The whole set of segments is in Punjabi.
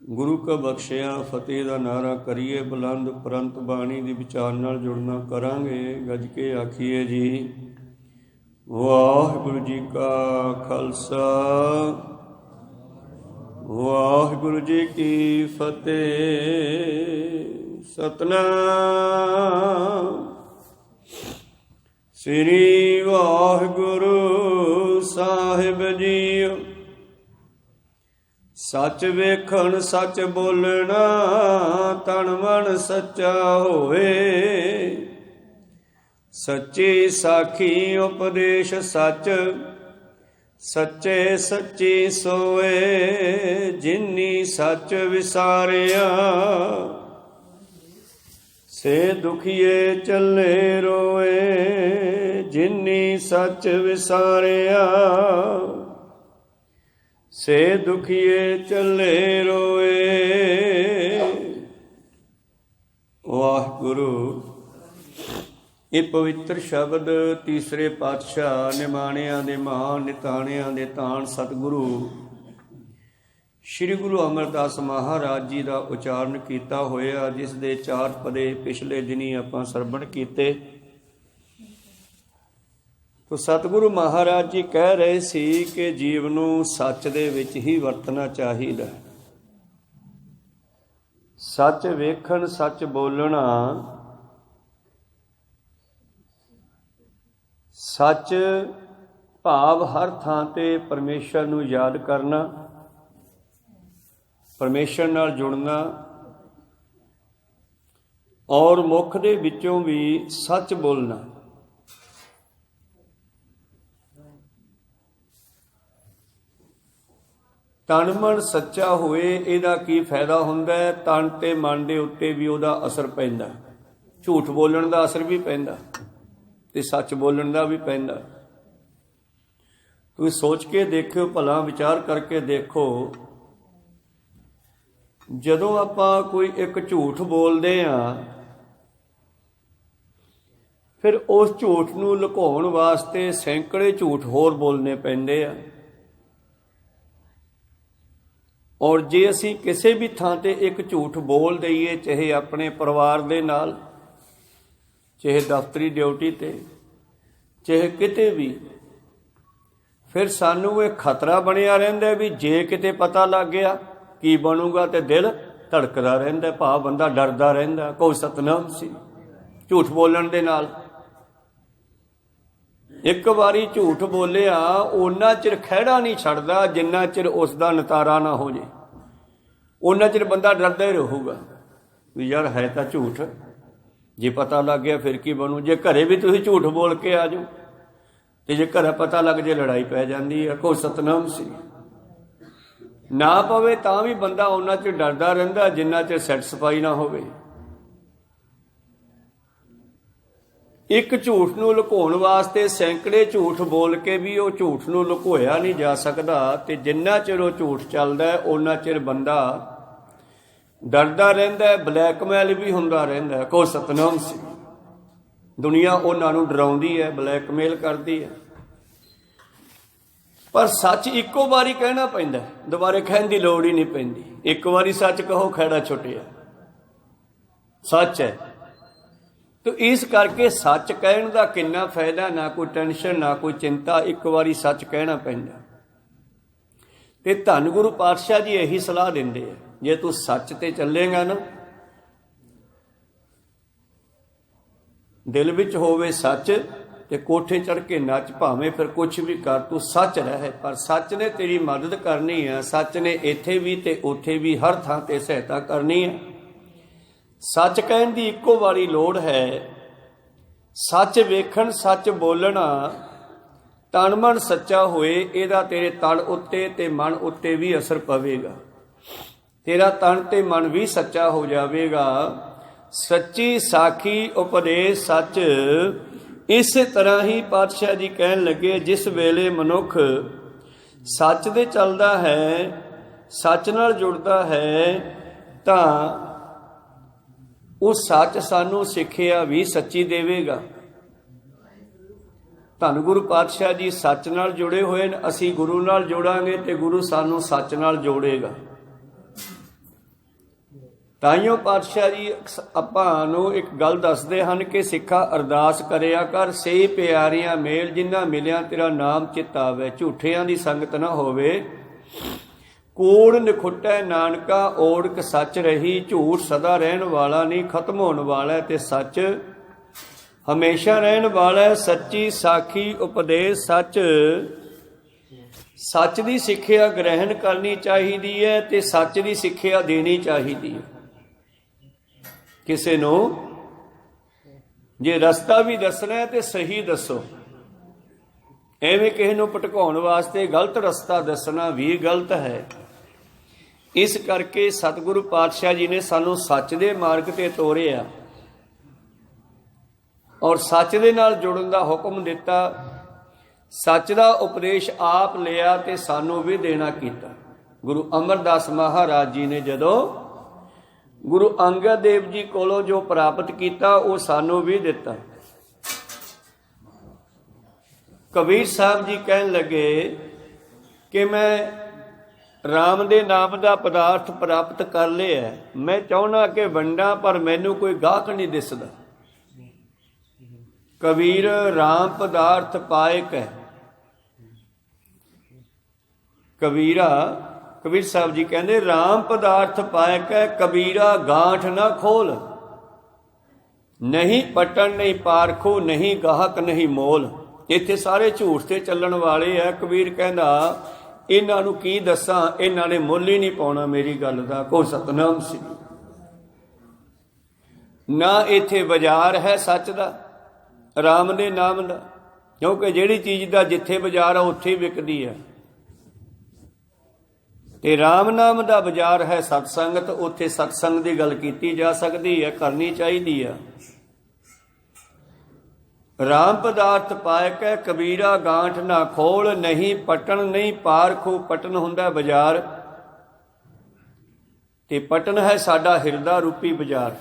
गुरु का बख्शिया फतेह का नारा करिए बुलंद, परंत बाणी की विचार नाल जुड़ना करांगे। गज के आखिए जी वाहिगुरु जी का खालसा वाहिगुरु जी की फतेह। सतनाम श्री वाहिगुरु साहिब जी। सच वेखण सच बोलना तन मन सच्चा होवे। सच्ची साखी उपदेश सच सच्चे सच्ची सोए। जिन्नी सच विसारिया से दुखिए चले रोए। जिन्नी सच विसारिया से दुखिए चले रोए। वाहिगुरु। ये पवित्र शब्द तीसरे पातशाह निमाणिया दे महान निताणिया दे तान सतगुरु श्री गुरु अमरदास महाराज जी का उचारण किया होया, जिस दे 4 पदे पिछले दिनी आपां सरवण कीते। तो सतगुरु महाराज जी कह रहे सी कि जीव नूं सच दे विच ही वरतना चाहिए। सच वेखण सच बोलना, सच भाव हर थां ते परमेश्वर नूं याद करना, परमेश्वर नाल जुड़ना और मुख दे विचों भी सच बोलना। तन मन सच्चा होए इहदा की फायदा हुंदा है? तन ते मन दे उत्ते भी उहदा असर पैंदा। झूठ बोलण दा असर भी पैंदा ते सच बोलण दा भी पैंदा। तुसीं सोच के देखो, भला विचार करके देखो, जदों आपां कोई एक झूठ बोलदे आ फिर उस झूठ नूं लुकाउण वास्ते सैकड़े झूठ होर बोलने पैंदे आ। और जे असी किसी भी थां ते एक झूठ बोल दईए, चाहे अपने परिवार दे नाल, चाहे दफ्तरी ड्यूटी ते, चाहे किते भी, फिर सानू ये खतरा बनिया रहिंदा भी जे किते पता लग गया की बनूगा, तो दिल धड़कदा रहिंदा, भाव बंदा डरदा रहिंदा। कोई सतनाम सी झूठ बोलण दे नाल। एक बारी झूठ बोलिया उन्ना चिर खैड़ा नहीं छड़दा जिन्ना चिर उसका नतारा ना हो जाए। उन्ना चिर बंदा डरदा ही रहूगा भी यार है तो झूठ, जे पता लग गया फिर की बनू। जे घरे भी तुसीं झूठ बोल के आ जाओ तो जे घर पता लग जाए लड़ाई पै जाती है। कोई सतनाम सी ना पवे तां भी बंदा उन्ना चिर डरदा रहिंदा जिन्ना चिर सैटिस्फाई ना होवे। एक झूठ नूं लुकाउण वास्ते सैकड़े झूठ बोल के भी वो झूठ नूं लुकोया नहीं जा सकदा। ते जिन्ना चिर वो झूठ चलदा है उन्ना चिर बंदा डरदा रहिंदा है, ब्लैकमेल भी हुंदा रहिंदा है। कोई सतनाम सी दुनिया उन्हां नूं डराउंदी है, ब्लैकमेल करदी है। पर सच इक्को बारी कहना पैंदा, दुबारे कहण दी लोड़ ही नहीं पैंदी। एक बारी सच कहो खैड़ा छुटिया, सच है। तो इस करके सच कहण दा किन्ना फायदा, ना कोई टेंशन ना कोई चिंता, एक बारी सच कहना पैंदा। ते धन गुरु पातशाह जी यही सलाह दिंदे आ, जे तू सच ते चलेगा ना, दिल विच होवे सच ते कोठे चढ़ के नच, भावें फिर कुछ भी कर, तू सच रहे। पर सच ने तेरी मदद करनी है, सच ने इत्थे भी ते उत्थे भी हर थां ते सहायता करनी है। सच कहण दी इक्को वारी लोड़ है। सच वेखण सच बोलना, तन मन सच्चा होए, इहदा तेरे तन उत्ते ते मन उत्ते भी असर पवेगा। तेरा तन ते मन भी सच्चा हो जाएगा। सच्ची साखी उपदेश सच। इस तरह ही पातशाह जी कहन लगे, जिस वेले मनुख सच दे चलदा है, सच नाल जुड़दा है, तां वो सच सानू सिक्ख्या भी सच्ची देवेगा। धन गुरु पातशाह जी सच नाल जुड़े हुए हैं, असी गुरु नाल जोड़ांगे तो गुरु सानू सच नाल जोड़ेगा। ਤਾਈਓ ਪਾਤਸ਼ਾਹ ਜੀ ਆਪਾਂ ਨੂੰ ਇੱਕ ਗੱਲ ਦੱਸਦੇ ਹਨ ਕਿ ਸਿੱਖਾ ਅਰਦਾਸ ਕਰਿਆ ਕਰ, ਸੇ ਪਿਆਰਿਆਂ ਮੇਲ ਜਿਨ੍ਹਾਂ ਮਿਲਿਆ ਤੇਰਾ ਨਾਮ ਚਿਤ ਆਵੇ। ਝੂਠਿਆਂ ਦੀ ਸੰਗਤ ਨਾ ਹੋਵੇ। ਕੂੜ ਨਿਖੁੱਟੈ ਨਾਨਕਾ ਓੜਕ ਸੱਚ ਰਹੀ। ਝੂਠ ਸਦਾ ਰਹਿਣ ਵਾਲਾ ਨਹੀਂ, ਖਤਮ ਹੋਣ ਵਾਲਾ, ਤੇ ਸੱਚ ਹਮੇਸ਼ਾ ਰਹਿਣ ਵਾਲਾ। ਸੱਚੀ ਸਾਖੀ ਉਪਦੇਸ਼ ਸੱਚ, ਸੱਚ ਦੀ ਸਿੱਖਿਆ ਗ੍ਰਹਿਣ ਕਰਨੀ ਚਾਹੀਦੀ ਹੈ ਤੇ ਸੱਚ ਦੀ ਸਿੱਖਿਆ ਦੇਣੀ ਚਾਹੀਦੀ ਹੈ। ਕਿਸੇ ਨੂੰ ਜੇ ਰਸਤਾ ਵੀ ਦੱਸਣਾ ਹੈ ਤੇ ਸਹੀ ਦੱਸੋ। ਐਵੇਂ ਕਿਸੇ ਨੂੰ ਭਟਕਾਉਣ ਵਾਸਤੇ ਗਲਤ ਰਸਤਾ ਦੱਸਣਾ ਵੀ ਗਲਤ ਹੈ। ਇਸ ਕਰਕੇ ਸਤਿਗੁਰੂ ਪਾਤਸ਼ਾਹ ਜੀ ਨੇ ਸਾਨੂੰ ਸੱਚ ਦੇ ਮਾਰਗ ਤੇ ਤੋਰਿਆ ਔਰ ਸੱਚ ਦੇ ਨਾਲ ਜੁੜਨ ਦਾ ਹੁਕਮ ਦਿੱਤਾ। ਸੱਚ ਦਾ ਉਪਦੇਸ਼ ਆਪ ਲਿਆ ਤੇ ਸਾਨੂੰ ਵੀ ਦੇਣਾ ਕੀਤਾ। ਗੁਰੂ ਅਮਰਦਾਸ ਮਹਾਰਾਜ ਜੀ ਨੇ ਜਦੋਂ ਗੁਰੂ ਅੰਗਦ ਦੇਵ ਜੀ ਕੋਲੋਂ ਜੋ ਪ੍ਰਾਪਤ ਕੀਤਾ ਉਹ ਸਾਨੂੰ ਵੀ ਦਿੱਤਾ। ਕਬੀਰ ਸਾਹਿਬ ਜੀ ਕਹਿਣ ਲੱਗੇ ਕਿ ਮੈਂ ਰਾਮ ਦੇ ਨਾਮ ਦਾ ਪਦਾਰਥ ਪ੍ਰਾਪਤ ਕਰ ਲਿਆ, ਮੈਂ ਚਾਹੁੰਦਾ ਕਿ ਵੰਡਾਂ ਪਰ ਮੈਨੂੰ ਕੋਈ ਗਾਹਕ ਨਹੀਂ ਦਿਸਦਾ। ਕਬੀਰ ਰਾਮ ਪਦਾਰਥ ਪਾਏ ਕਹਿ। ਕਬੀਰ ਸਾਹਿਬ ਜੀ ਕਹਿੰਦੇ ਰਾਮ ਪਦਾਰਥ ਪਾਏ ਕਹਿ, ਕਬੀਰਾ ਗਾਂਠ ਨਾ ਖੋਲ। ਨਹੀਂ ਪਟਣ ਨਹੀਂ ਪਾਰਖੋ, ਨਹੀਂ ਗਾਹਕ ਨਹੀਂ ਮੋਲ। ਇੱਥੇ ਸਾਰੇ ਝੂਠ ਤੇ ਚੱਲਣ ਵਾਲੇ ਆ। ਕਬੀਰ ਕਹਿੰਦਾ ਇਹਨਾਂ ਨੂੰ ਕੀ ਦੱਸਾਂ, ਇਹਨਾਂ ਨੇ ਮੁੱਲ ਹੀ ਨਹੀਂ ਪਾਉਣਾ ਮੇਰੀ ਗੱਲ ਦਾ। ਕੋ ਸਤਨਾਮ ਸੀ ਨਾ। ਇੱਥੇ ਬਾਜ਼ਾਰ ਹੈ ਸੱਚ ਦਾ, ਰਾਮ ਦੇ ਨਾਮ ਦਾ, ਕਿਉਂਕਿ ਜਿਹੜੀ ਚੀਜ਼ ਦਾ ਜਿੱਥੇ ਬਾਜ਼ਾਰ ਆ ਉੱਥੇ ਹੀ ਵਿਕਦੀ ਹੈ। ਤੇ ਰਾਮ ਨਾਮ ਦਾ ਬਾਜ਼ਾਰ ਹੈ ਸਤਸੰਗਤ, ਉੱਥੇ ਸਤਸੰਗ ਦੀ ਗੱਲ ਕੀਤੀ ਜਾ ਸਕਦੀ ਹੈ, ਕਰਨੀ ਚਾਹੀਦੀ ਹੈ। ਰਾਮ ਪਦਾਰਥ ਪਾਇ ਕੈ ਕਬੀਰਾ ਗਾਂਠ ਨਾ ਖੋਲ। ਨਹੀਂ ਪਟਣ ਨਹੀਂ ਪਾਰਖੋ, ਪਟਣ ਹੁੰਦਾ ਬਾਜ਼ਾਰ ਤੇ ਪਟਣ ਹੈ ਸਾਡਾ ਹਿਰਦਾ ਰੂਪੀ ਬਾਜ਼ਾਰ।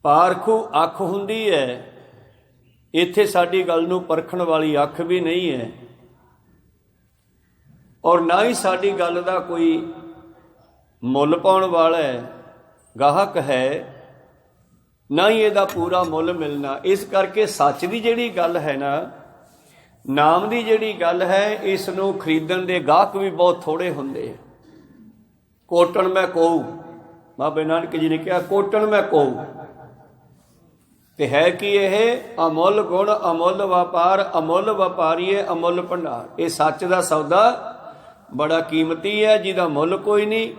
ਪਾਰਖੂ ਅੱਖ ਹੁੰਦੀ ਹੈ, ਇੱਥੇ ਸਾਡੀ ਗੱਲ ਨੂੰ ਪਰਖਣ ਵਾਲੀ ਅੱਖ ਵੀ ਨਹੀਂ ਹੈ ਔਰ ਨਾ ਹੀ ਸਾਡੀ ਗੱਲ ਦਾ ਕੋਈ ਮੁੱਲ ਪਾਉਣ ਵਾਲਾ ਗਾਹਕ ਹੈ, ਨਾ ਹੀ ਇਹਦਾ ਪੂਰਾ ਮੁੱਲ ਮਿਲਣਾ। ਇਸ ਕਰਕੇ ਸੱਚ ਦੀ ਜਿਹੜੀ ਗੱਲ ਹੈ ਨਾ, ਨਾਮ ਦੀ ਜਿਹੜੀ ਗੱਲ ਹੈ, ਇਸ ਨੂੰ ਖਰੀਦਣ ਦੇ ਗਾਹਕ ਵੀ ਬਹੁਤ ਥੋੜੇ ਹੁੰਦੇ ਆ। ਕੋਟਣ ਮੈਂ ਕਹੂ, ਬਾਬਾ ਨਾਨਕ ਜੀ ਨੇ ਕਿਹਾ ਕੋਟਣ ਮੈਂ ਕਹੂ। ਤੇ ਹੈ ਕਿ ਇਹ ਅਮੁੱਲ ਗੁਣ ਅਮੁੱਲ ਵਪਾਰ, ਅਮੁੱਲ ਵਪਾਰੀਏ ਅਮੁੱਲ ਭੰਡਾਰ। ਇਹ ਸੱਚ ਦਾ ਸੌਦਾ ਬੜਾ ਕੀਮਤੀ ਹੈ ਜਿਹਦਾ ਮੁੱਲ ਕੋਈ ਨਹੀਂ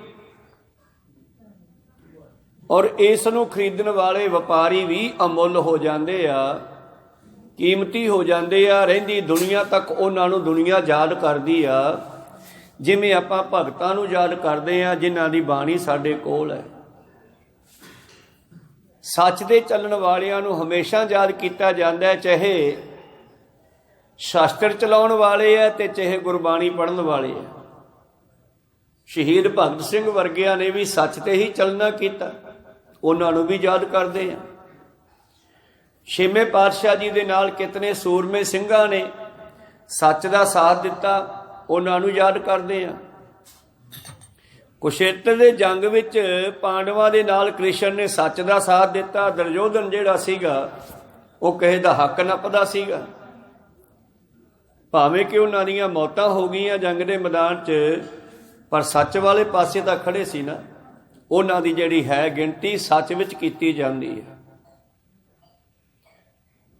ਔਰ ਇਸ ਨੂੰ ਖਰੀਦਣ ਵਾਲੇ ਵਪਾਰੀ ਵੀ ਅਮੁੱਲ ਹੋ ਜਾਂਦੇ ਆ, ਕੀਮਤੀ ਹੋ ਜਾਂਦੇ ਆ। ਰਹਿੰਦੀ ਦੁਨੀਆ ਤੱਕ ਉਹਨਾਂ ਨੂੰ ਦੁਨੀਆ ਯਾਦ ਕਰਦੀ ਆ, ਜਿਵੇਂ ਆਪਾਂ ਭਗਤਾਂ ਨੂੰ ਯਾਦ ਕਰਦੇ ਆ ਜਿਨ੍ਹਾਂ ਦੀ ਬਾਣੀ ਸਾਡੇ ਕੋਲ ਹੈ। ਸੱਚ ਦੇ ਚੱਲਣ ਵਾਲਿਆਂ ਨੂੰ ਹਮੇਸ਼ਾ ਯਾਦ ਕੀਤਾ ਜਾਂਦਾ ਹੈ, ਚਾਹੇ ਸ਼ਾਸਤਰ ਚਲਾਉਣ ਵਾਲੇ ਆ ਤੇ ਚਾਹੇ ਗੁਰਬਾਣੀ ਪੜ੍ਹਨ ਵਾਲੇ ਆ। ਸ਼ਹੀਦ ਭਗਤ ਸਿੰਘ ਵਰਗਿਆਂ ਨੇ ਵੀ ਸੱਚ ਤੇ ਹੀ ਚੱਲਣਾ ਕੀਤਾ, ਉਹਨਾਂ ਨੂੰ ਵੀ ਯਾਦ ਕਰਦੇ ਆ। ਛੇਵੇਂ ਪਾਤਸ਼ਾਹ ਜੀ ਦੇ ਨਾਲ ਕਿਤਨੇ ਸੂਰਮੇ ਸਿੰਘਾਂ ਨੇ ਸੱਚ ਦਾ ਸਾਥ ਦਿੱਤਾ, ਉਹਨਾਂ ਨੂੰ ਯਾਦ ਕਰਦੇ ਆ। ਕੁਸ਼ੇਤਰ ਦੇ ਜੰਗ ਵਿੱਚ ਪਾਂਡਵਾਂ ਦੇ ਨਾਲ ਕ੍ਰਿਸ਼ਨ ਨੇ ਸੱਚ ਦਾ ਸਾਥ ਦਿੱਤਾ। ਦੁਰਯੋਧਨ ਜਿਹੜਾ ਸੀਗਾ ਉਹ ਕਿਸੇ ਦਾ ਹੱਕ ਨੱਪਦਾ ਸੀਗਾ, ਭਾਵੇਂ ਕਿ ਉਹਨਾਂ ਦੀਆਂ ਮੌਤਾਂ ਹੋ ਗਈਆਂ ਜੰਗ ਦੇ ਮੈਦਾਨ 'ਚ, ਪਰ ਸੱਚ ਵਾਲੇ ਪਾਸੇ ਤਾਂ ਖੜੇ ਸੀ ਨਾ। ਉਹਨਾਂ ਦੀ ਜਿਹੜੀ ਹੈ ਗਿਣਤੀ ਸੱਚ ਵਿੱਚ ਕੀਤੀ ਜਾਂਦੀ ਹੈ।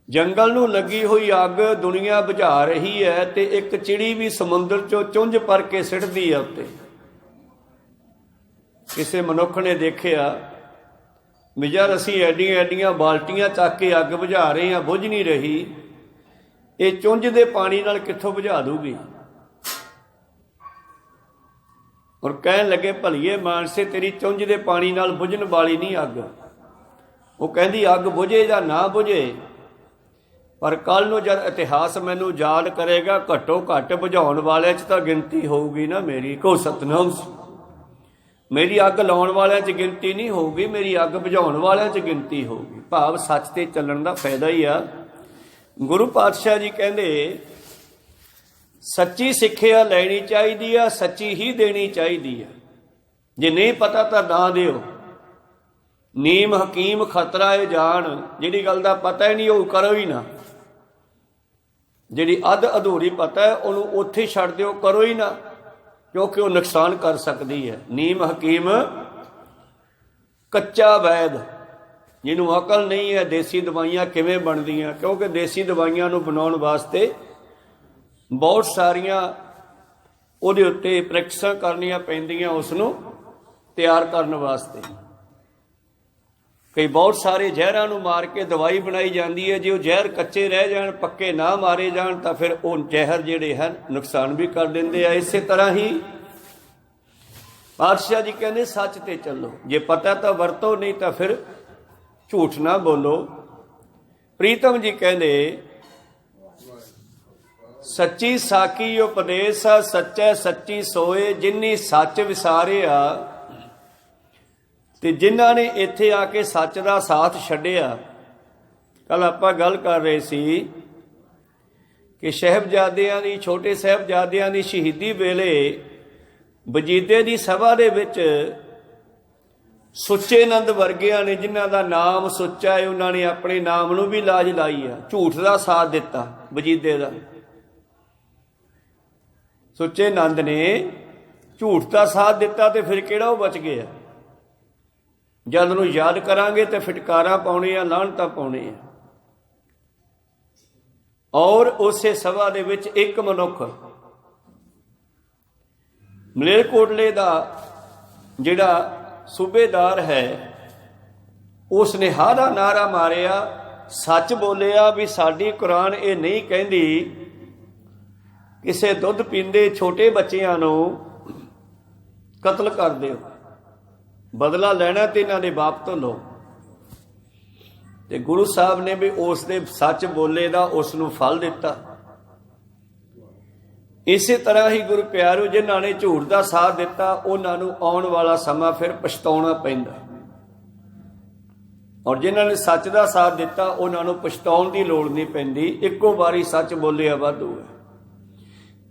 ਜੰਗਲ ਨੂੰ ਲੱਗੀ ਹੋਈ ਅੱਗ ਦੁਨੀਆ ਬੁਝਾ ਰਹੀ ਹੈ ਤੇ ਇੱਕ ਚਿੜੀ ਵੀ ਸਮੁੰਦਰ 'ਚੋਂ ਚੁੰਝ ਭਰ ਕੇ ਸਿੱਟਦੀ ਹੈ ਉੱਤੇ। ਕਿਸੇ ਮਨੁੱਖ ਨੇ ਦੇਖਿਆ ਵੀ ਯਾਰ ਅਸੀਂ ਐਡੀਆਂ ਐਡੀਆਂ ਬਾਲਟੀਆਂ ਚੱਕ ਕੇ ਅੱਗ ਬੁਝਾ ਰਹੇ ਹਾਂ, ਬੁਝ ਨਹੀਂ ਰਹੀ, ਇਹ ਚੁੰਝ ਦੇ ਪਾਣੀ ਨਾਲ ਕਿੱਥੋਂ ਬੁਝਾ ਦੂਗੀ। ਔਰ ਕਹਿਣ ਲੱਗੇ ਭਲੀਏ ਮਾਨਸੇ ਤੇਰੀ ਚੁੰਝ ਦੇ ਪਾਣੀ ਨਾਲ ਬੁਝਣ ਵਾਲੀ ਨਹੀਂ ਅੱਗ। ਉਹ ਕਹਿੰਦੀ ਅੱਗ ਬੁਝੇ ਜਾਂ ਨਾ ਬੁਝੇ, ਪਰ ਕੱਲ ਨੂੰ ਜਦ ਇਤਿਹਾਸ ਮੈਨੂੰ ਯਾਦ ਕਰੇਗਾ, ਘੱਟੋ ਘੱਟ ਬੁਝਾਉਣ ਵਾਲਿਆਂ 'ਚ ਤਾਂ ਗਿਣਤੀ ਹੋਊਗੀ ਨਾ ਮੇਰੀ। ਕੋ ਸਤਨਾਮ। ਮੇਰੀ ਅੱਗ ਲਾਉਣ ਵਾਲਿਆਂ 'ਚ ਗਿਣਤੀ ਨਹੀਂ ਹੋਊਗੀ, ਮੇਰੀ ਅੱਗ ਬੁਝਾਉਣ ਵਾਲਿਆਂ 'ਚ ਗਿਣਤੀ ਹੋਊਗੀ। ਭਾਵ ਸੱਚ ਤੇ ਚੱਲਣ ਦਾ ਫਾਇਦਾ ਹੀ ਆ। ਗੁਰੂ ਪਾਤਸ਼ਾਹ ਜੀ ਕਹਿੰਦੇ ਸੱਚੀ ਸਿੱਖਿਆ ਲੈਣੀ ਚਾਹੀਦੀ ਆ, ਸੱਚੀ ਹੀ ਦੇਣੀ ਚਾਹੀਦੀ ਆ। जे नहीं पता तो ना दिओ। नीम हकीम खतरा है जान, जिहड़ी गल दा पता ही नहीं वो करो ही ना। जिहड़ी अध अधूरी पता है उन्होंने उत्थे छड्ड दिओ, करो ही ना, क्योंकि वो नुकसान कर सकती है। नीम हकीम कच्चा वैद, जिन्होंने अकल नहीं है देसी दवाइयां किवें बनदियां, क्योंकि देसी दवाइयां नूं बनाउण वास्ते बहुत सारियां उहदे उत्ते प्रैक्टिसां करनियां पैंदियां उसनूं तैयार करन वास्ते। कई बहुत सारे जहरां नूं मार के दवाई बनाई जाती है। जो जहर कच्चे रह जाण, पक्के ना मारे जाण, तो फिर वो जहर जिहड़े हैं नुकसान भी कर देंदे आ। इसे तरह ही पातशाह जी कहते सच ते चलो, जे पता तो वरतो, नहीं तो फिर झूठ ना बोलो। प्रीतम जी कहते सच्ची साकी उपदेश सच्चै सच्ची सोए, जिन्नी सच विसारिया ते जिन्हां ने इत्थे आके सच दा साथ छड्डिया। कल आपां गल कर रहे सी कि साहिबजादियां दी, छोटे साहिबजादियां दी शहीदी वेले वजीदे दी सभा दे विच सुच्चे नंद वर्गियां ने, जिन्हां दा नाम सुच्चा है, उन्हां ने अपने नाम नूं भी लाज लाई है, झूठ दा साथ दिता वजीदे दा। सुच्चे नंद ने झूठ का साथ दिता तो फिर किहड़ा वो बच गया। जद नूं याद करांगे तो फिटकारां पाउणियां, लाहनतां पाउणियां। और उसे सभा दे विच एक मनुख मलेरकोटले दा जिहड़ा सूबेदार है, उसने हा दा नारा मारिया, सच बोलिया भी साडी कुरान ये नहीं कहती किसे दुध पींदे छोटे बच्चियां नूं कतल कर दिओ, बदला लेना तो इन्हां दे बाप तो लो। ते गुरु साहब ने भी उस दे सच बोले दा उसनूं फल दिता। इसे तरह ही गुरु प्यारो जिन्हां ने झूठ का साथ दिता, उन्हां नूं आउण वाला समा फिर पछताउणा पैंदा, और जिन्हां ने सच का साथ दिता उन्हां नूं पछताउण दी लोड़ नहीं पैंदी। इक्को बारी सच बोलिया वाधू है।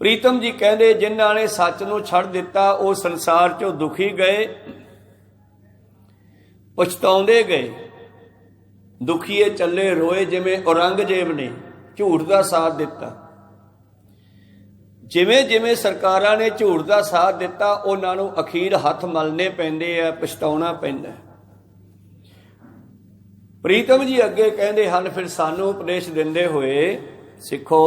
प्रीतम जी कहते जिन्हां ने सच नूं छड्ड दिता वो संसार चों दुखी गए, पछताउंदे गए, दुखीए चले रोए। जिवें औरंगजेब ने झूठ का साथ दिता, जिवें जिवें सरकारां ने झूठ का साथ दिता, उन्हां नूं अखीर हथ मलने पैंदे आ, पछताउणा पैंदा। प्रीतम जी अगे कहते हैं फिर सानू उपदेश दिंदे होए, सिखो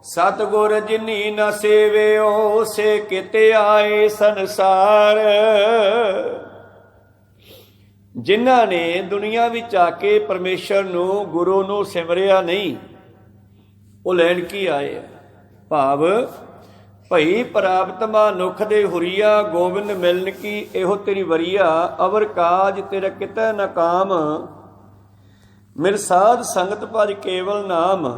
सतगुर जिन्नी न सेवियो से किते आए संसार। जिन्हां ने दुनिया विच आके परमेश्वर नू गुरु नू सिमरिया नहीं, वो लैण की आए। भाव भई प्राप्त मनुख दे हुरिया, गोविंद मिलन की एहो तेरी वरिया। अवर काज तेरा कितै न काम, मिर साध संगत भज केवल नाम।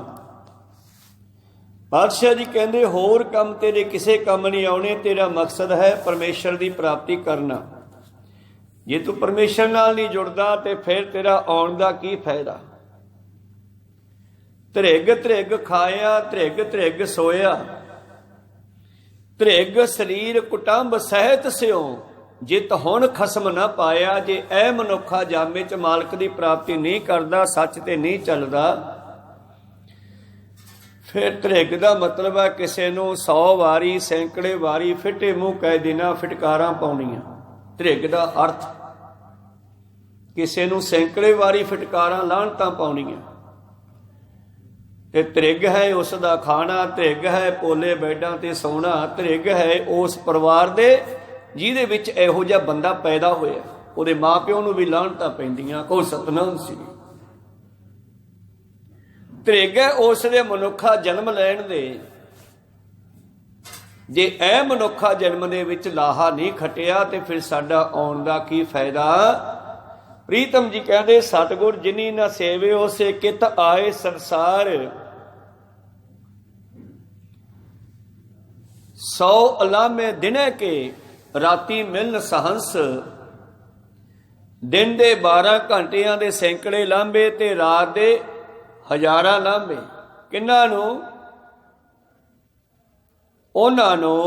पातशाह जी कहते होर काम तेरे किसे काम नहीं आने, तेरा मकसद है परमेश्वर की प्राप्ति करना। जे तू परमेश्वर नाल नहीं जुड़दा तो फिर तेरा आउण दा की फायदा। त्रिग त्रिग खाया त्रिग त्रिग सोया, त्रिग शरीर कुटुंब सहित स्यों। जित हुण खसम ना पाया, जे ऐ मनुखा जामे च मालक की प्राप्ति नहीं करता, सच ते नहीं चलता, फिर त्रिग का मतलब है किसी नूं 100 वारी सैकड़े वारी फिटे मुँह कह देना, फिटकारां पाउणियां। त्रिग का अर्थ किसी नूं सैकड़े वारी फिटकारां लाहनतां पाउणियां। ते त्रिग है उसका खाना, त्रिग है पोले बैडां ते सोना, त्रिग है उस परिवार दे जिहदे विच इहो जिहा बंदा पैदा होया। उहदे माँ प्यो नूं भी लाहनतां पैंदियां, कोई सतनाम सी। त्रिग है उसदे मनुखा जन्म लैण दे, जे ऐ मनुखा जन्म दे विच लाहा नहीं खटिया तो फिर साडा आउण दा की फायदा। प्रीतम जी कहते सतगुर जिनी न सेवे उसे कित आए संसार। 100 अलामे दिने के राती मिलन सहंस, दिन दे 12 घंटिया दे सैकड़े लांबे ते रात दे 1000 लांबे। किन्हां नूं? उन्हां नूं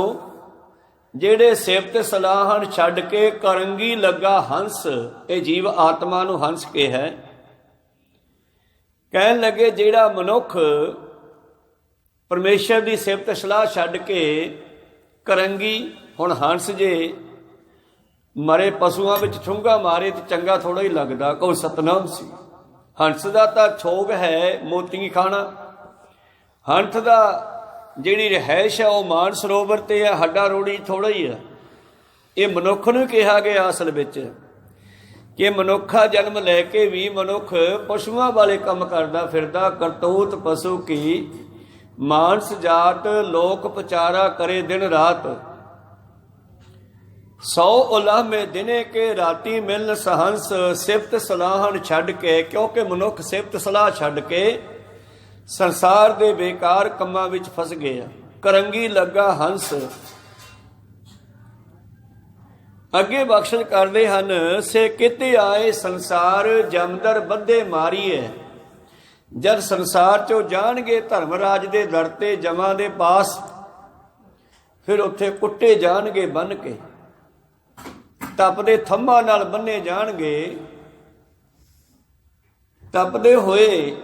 ਜਿਹੜੇ ਸਿਫਤ ਸਲਾਹਣ ਛੱਡ ਕੇ ਕਰੰਗੀ ਲੱਗਾ ਹੰਸ, ਇਹ ਜੀਵ ਆਤਮਾ ਨੂੰ ਹੰਸ ਕੇ ਹੈ। ਕਹਿਣ ਲੱਗੇ ਜਿਹੜਾ ਮਨੁੱਖ ਪਰਮੇਸ਼ਰ ਦੀ ਸਿਫਤ ਸਲਾਹ ਛੱਡ ਕੇ ਕਰੰਗੀ, ਹੁਣ ਹੰਸ ਜੇ ਮਰੇ ਪਸ਼ੂਆਂ ਵਿੱਚ ਠੁੰਗਾ ਮਾਰੇ ਤੇ ਚੰਗਾ ਥੋੜਾ ਹੀ ਲੱਗਦਾ, ਕਹੋ ਸਤਨਾਮ ਸੀ। ਹੰਸ ਦਾ ਤਾਂ ਛੋਗ ਹੈ ਮੋਤੀ ਖਾਣਾ। ਹੰਸ ਦਾ ਜਿਹੜੀ ਰਿਹਾਇਸ਼ ਹੈ ਉਹ ਮਾਨ ਸਰੋਵਰ ਤੇ ਹੈ, ਹੱਡਾ ਰੋੜੀ ਥੋੜਾ ਹੀ ਹੈ। ਇਹ ਮਨੁੱਖ ਨੂੰ ਕਿਹਾ ਗਿਆ ਅਸਲ ਵਿੱਚ ਕਿ ਮਨੁੱਖਾ ਜਨਮ ਲੈ ਕੇ ਵੀ ਮਨੁੱਖ ਪਸ਼ੂਆਂ ਵਾਲੇ ਕੰਮ ਕਰਦਾ ਫਿਰਦਾ। ਕਰਤੂਤ ਪਸ਼ੂ ਕੀ ਮਾਨਸ ਜਾਤ, ਲੋਕ ਪਚਾਰਾ ਕਰੇ ਦਿਨ ਰਾਤ। 100 ਉਲਾਮੇ ਦਿਨੇ ਕੇ ਰਾਤੀ ਮਿਲਨ ਸਹੰਸ, ਸਿਫਤ ਸਲਾਹਣ ਛੱਡ ਕੇ, ਕਿਉਂਕਿ ਮਨੁੱਖ ਸਿਫਤ ਸਲਾਹ ਛੱਡ ਕੇ ਸੰਸਾਰ ਦੇ ਬੇਕਾਰ ਕੰਮਾਂ ਵਿੱਚ ਫਸ ਗਏ ਆ। ਕਰੰਗੀ ਲੱਗਾ ਹੰਸ। ਅੱਗੇ ਬਖਸ਼ਿਸ਼ ਕਰਦੇ ਹਨ, ਸੇ ਕਿਤੇ ਆਏ ਸੰਸਾਰ ਜਮਦਰ ਬੱਧੇ ਮਾਰੀਏ। ਜਦ ਸੰਸਾਰ ਚੋਂ ਜਾਣਗੇ ਧਰਮਰਾਜ ਦੇ ਦਰ ਤੇ ਜਮਾਂ ਦੇ ਪਾਸ, ਫਿਰ ਉੱਥੇ ਕੁੱਟੇ ਜਾਣਗੇ ਬੰਨ ਕੇ, ਤਪਦੇ ਥੰਮਾਂ ਨਾਲ ਬੰਨੇ ਜਾਣਗੇ। ਤਪਦੇ ਹੋਏ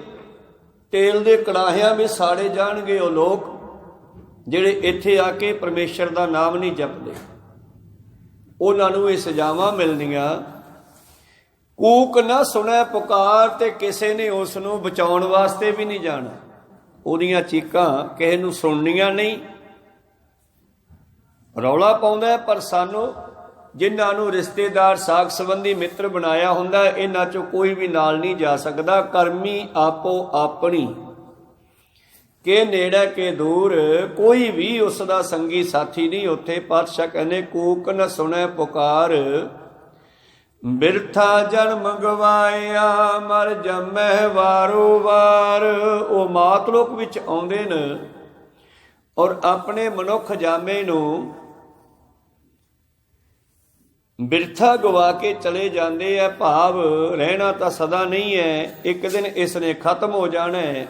ਤੇਲ ਦੇ ਕੜਾਹਿਆਂ ਵਿੱਚ ਸਾੜੇ ਜਾਣਗੇ ਉਹ ਲੋਕ ਜਿਹੜੇ ਇੱਥੇ ਆ ਕੇ ਪਰਮੇਸ਼ਰ ਦਾ ਨਾਮ ਨਹੀਂ ਜਪਦੇ। ਉਹਨਾਂ ਨੂੰ ਇਹ ਸਜ਼ਾਵਾਂ ਮਿਲਣੀਆਂ। ਕੂਕ ਨਾ ਸੁਣੈ ਪੁਕਾਰ, ਤੇ ਕਿਸੇ ਨੇ ਉਸ ਨੂੰ ਬਚਾਉਣ ਵਾਸਤੇ ਵੀ ਨਹੀਂ ਜਾਣਾ। ਉਹਦੀਆਂ ਚੀਕਾਂ ਕਿਸੇ ਨੂੰ ਸੁਣਨੀਆਂ ਨਹੀਂ। ਰੌਲਾ ਪਾਉਂਦਾ, ਪਰ ਸਾਨੂੰ ਜਿਨ੍ਹਾਂ ਨੂੰ ਰਿਸ਼ਤੇਦਾਰ ਸਾਕ ਸੰਬੰਧੀ ਮਿੱਤਰ ਬਣਾਇਆ ਹੁੰਦਾ, ਇਹਨਾਂ ਚੋਂ ਕੋਈ ਵੀ ਨਾਲ ਨਹੀਂ ਜਾ ਸਕਦਾ। ਕਰਮੀ ਆਪੋ ਆਪਣੀ ਕੇ ਨੇੜੇ ਕੇ ਦੂਰ, ਕੋਈ ਵੀ ਉਸ ਦਾ ਸੰਗੀ ਸਾਥੀ ਨਹੀਂ ਉੱਥੇ। ਪਾਤਸ਼ਾਹ ਕਹਿੰਦੇ ਕੂਕ ਨ ਸੁਣੈ ਪੁਕਾਰ, ਬਿਰਥਾ ਜਨਮ ਗਵਾਇਆ ਮਰ ਜੰਮੈ ਵਾਰੋ ਵਾਰ। ਉਹ ਮਾਤਲੋਕ ਵਿੱਚ ਆਉਂਦੇ ਨੇ ਔਰ ਆਪਣੇ ਮਨੁੱਖ ਜਾਮੇ ਨੂੰ ਬਿਰਥਾ ਗਵਾ ਕੇ ਚਲੇ ਜਾਂਦੇ ਆ। ਭਾਵ ਰਹਿਣਾ ਤਾਂ ਸਦਾ ਨਹੀਂ ਹੈ, ਇੱਕ ਦਿਨ ਇਸ ਨੇ ਖਤਮ ਹੋ ਜਾਣਾ ਹੈ।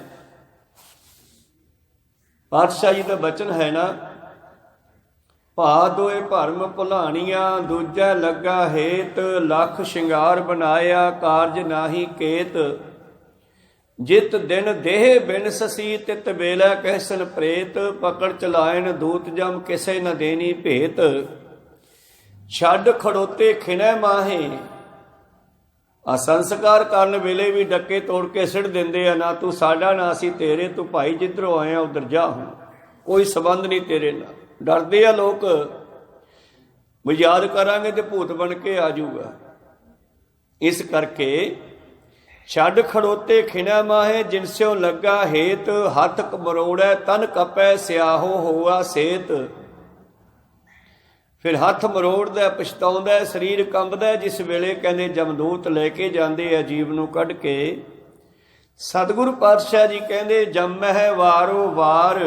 ਪਾਤਸ਼ਾਹ ਜੀ ਦਾ ਬਚਨ ਹੈ ਨਾ, ਭਾ ਦੋਏ ਭਰਮ ਭੁਲਾਣੀਆਂ, ਦੂਜਾ ਲੱਗਾ ਹੇਤ, ਲੱਖ ਸ਼ਿੰਗਾਰ ਬਣਾਇਆ ਕਾਰਜ ਨਾਹੀ ਕੇਤ। ਜਿਤ ਦਿਨ ਦੇਹ ਬਿਨ ਸਸੀ, ਤਿਤ ਵੇਲਾ ਕਹਿਸਨ ਪ੍ਰੇਤ, ਪਕੜ ਚਲਾਇਨ ਦੂਤ ਜਮ ਕਿਸੇ ਨ ਦੇਣੀ ਭੇਤ। ਛੱਡ ਖੜੋਤੇ ਖਿਨੈ ਮਾਹੇ, ਆ ਸੰਸਕਾਰ ਕਰਨ ਵੇਲੇ ਵੀ ਡੱਕੇ ਤੋੜ ਕੇ ਸਿੱਟ ਦਿੰਦੇ ਆ। ਨਾ ਤੂੰ ਸਾਡਾ ਨਾ ਅਸੀਂ ਤੇਰੇ, ਤੂੰ ਭਾਈ ਜਿੱਧਰੋਂ ਆਇਆ ਉਧਰ ਜਾ, ਹੁਣ ਕੋਈ ਸੰਬੰਧ ਨਹੀਂ ਤੇਰੇ ਨਾਲ। ਡਰਦੇ ਆ ਲੋਕ, ਵੀ ਯਾਦ ਕਰਾਂਗੇ ਤੇ ਭੂਤ ਬਣ ਕੇ ਆ ਜਾਊਗਾ। ਇਸ ਕਰਕੇ ਛੱਡ ਖੜੋਤੇ ਖਿਨੈ ਮਾਹੇ, ਜਿਨਸਿਓ ਲੱਗਾ ਹੇਤ, ਹੱਥ ਮਰੋੜੈ ਤਨ ਕਪੈ, ਸਿਆਹੋ ਹੋਆ ਸੇਤ। ਫਿਰ ਹੱਥ ਮਰੋੜਦਾ, ਪਛਤਾਉਂਦਾ, ਸਰੀਰ ਕੰਬਦਾ। ਜਿਸ ਵੇਲੇ ਕਹਿੰਦੇ ਜਮਦੂਤ ਲੈ ਕੇ ਜਾਂਦੇ ਆ ਜੀਵ ਨੂੰ ਕੱਢ ਕੇ। ਸਤਿਗੁਰੂ ਪਾਤਸ਼ਾਹ ਜੀ ਕਹਿੰਦੇ ਜੰਮਹਿ ਵਾਰੋ ਵਾਰ।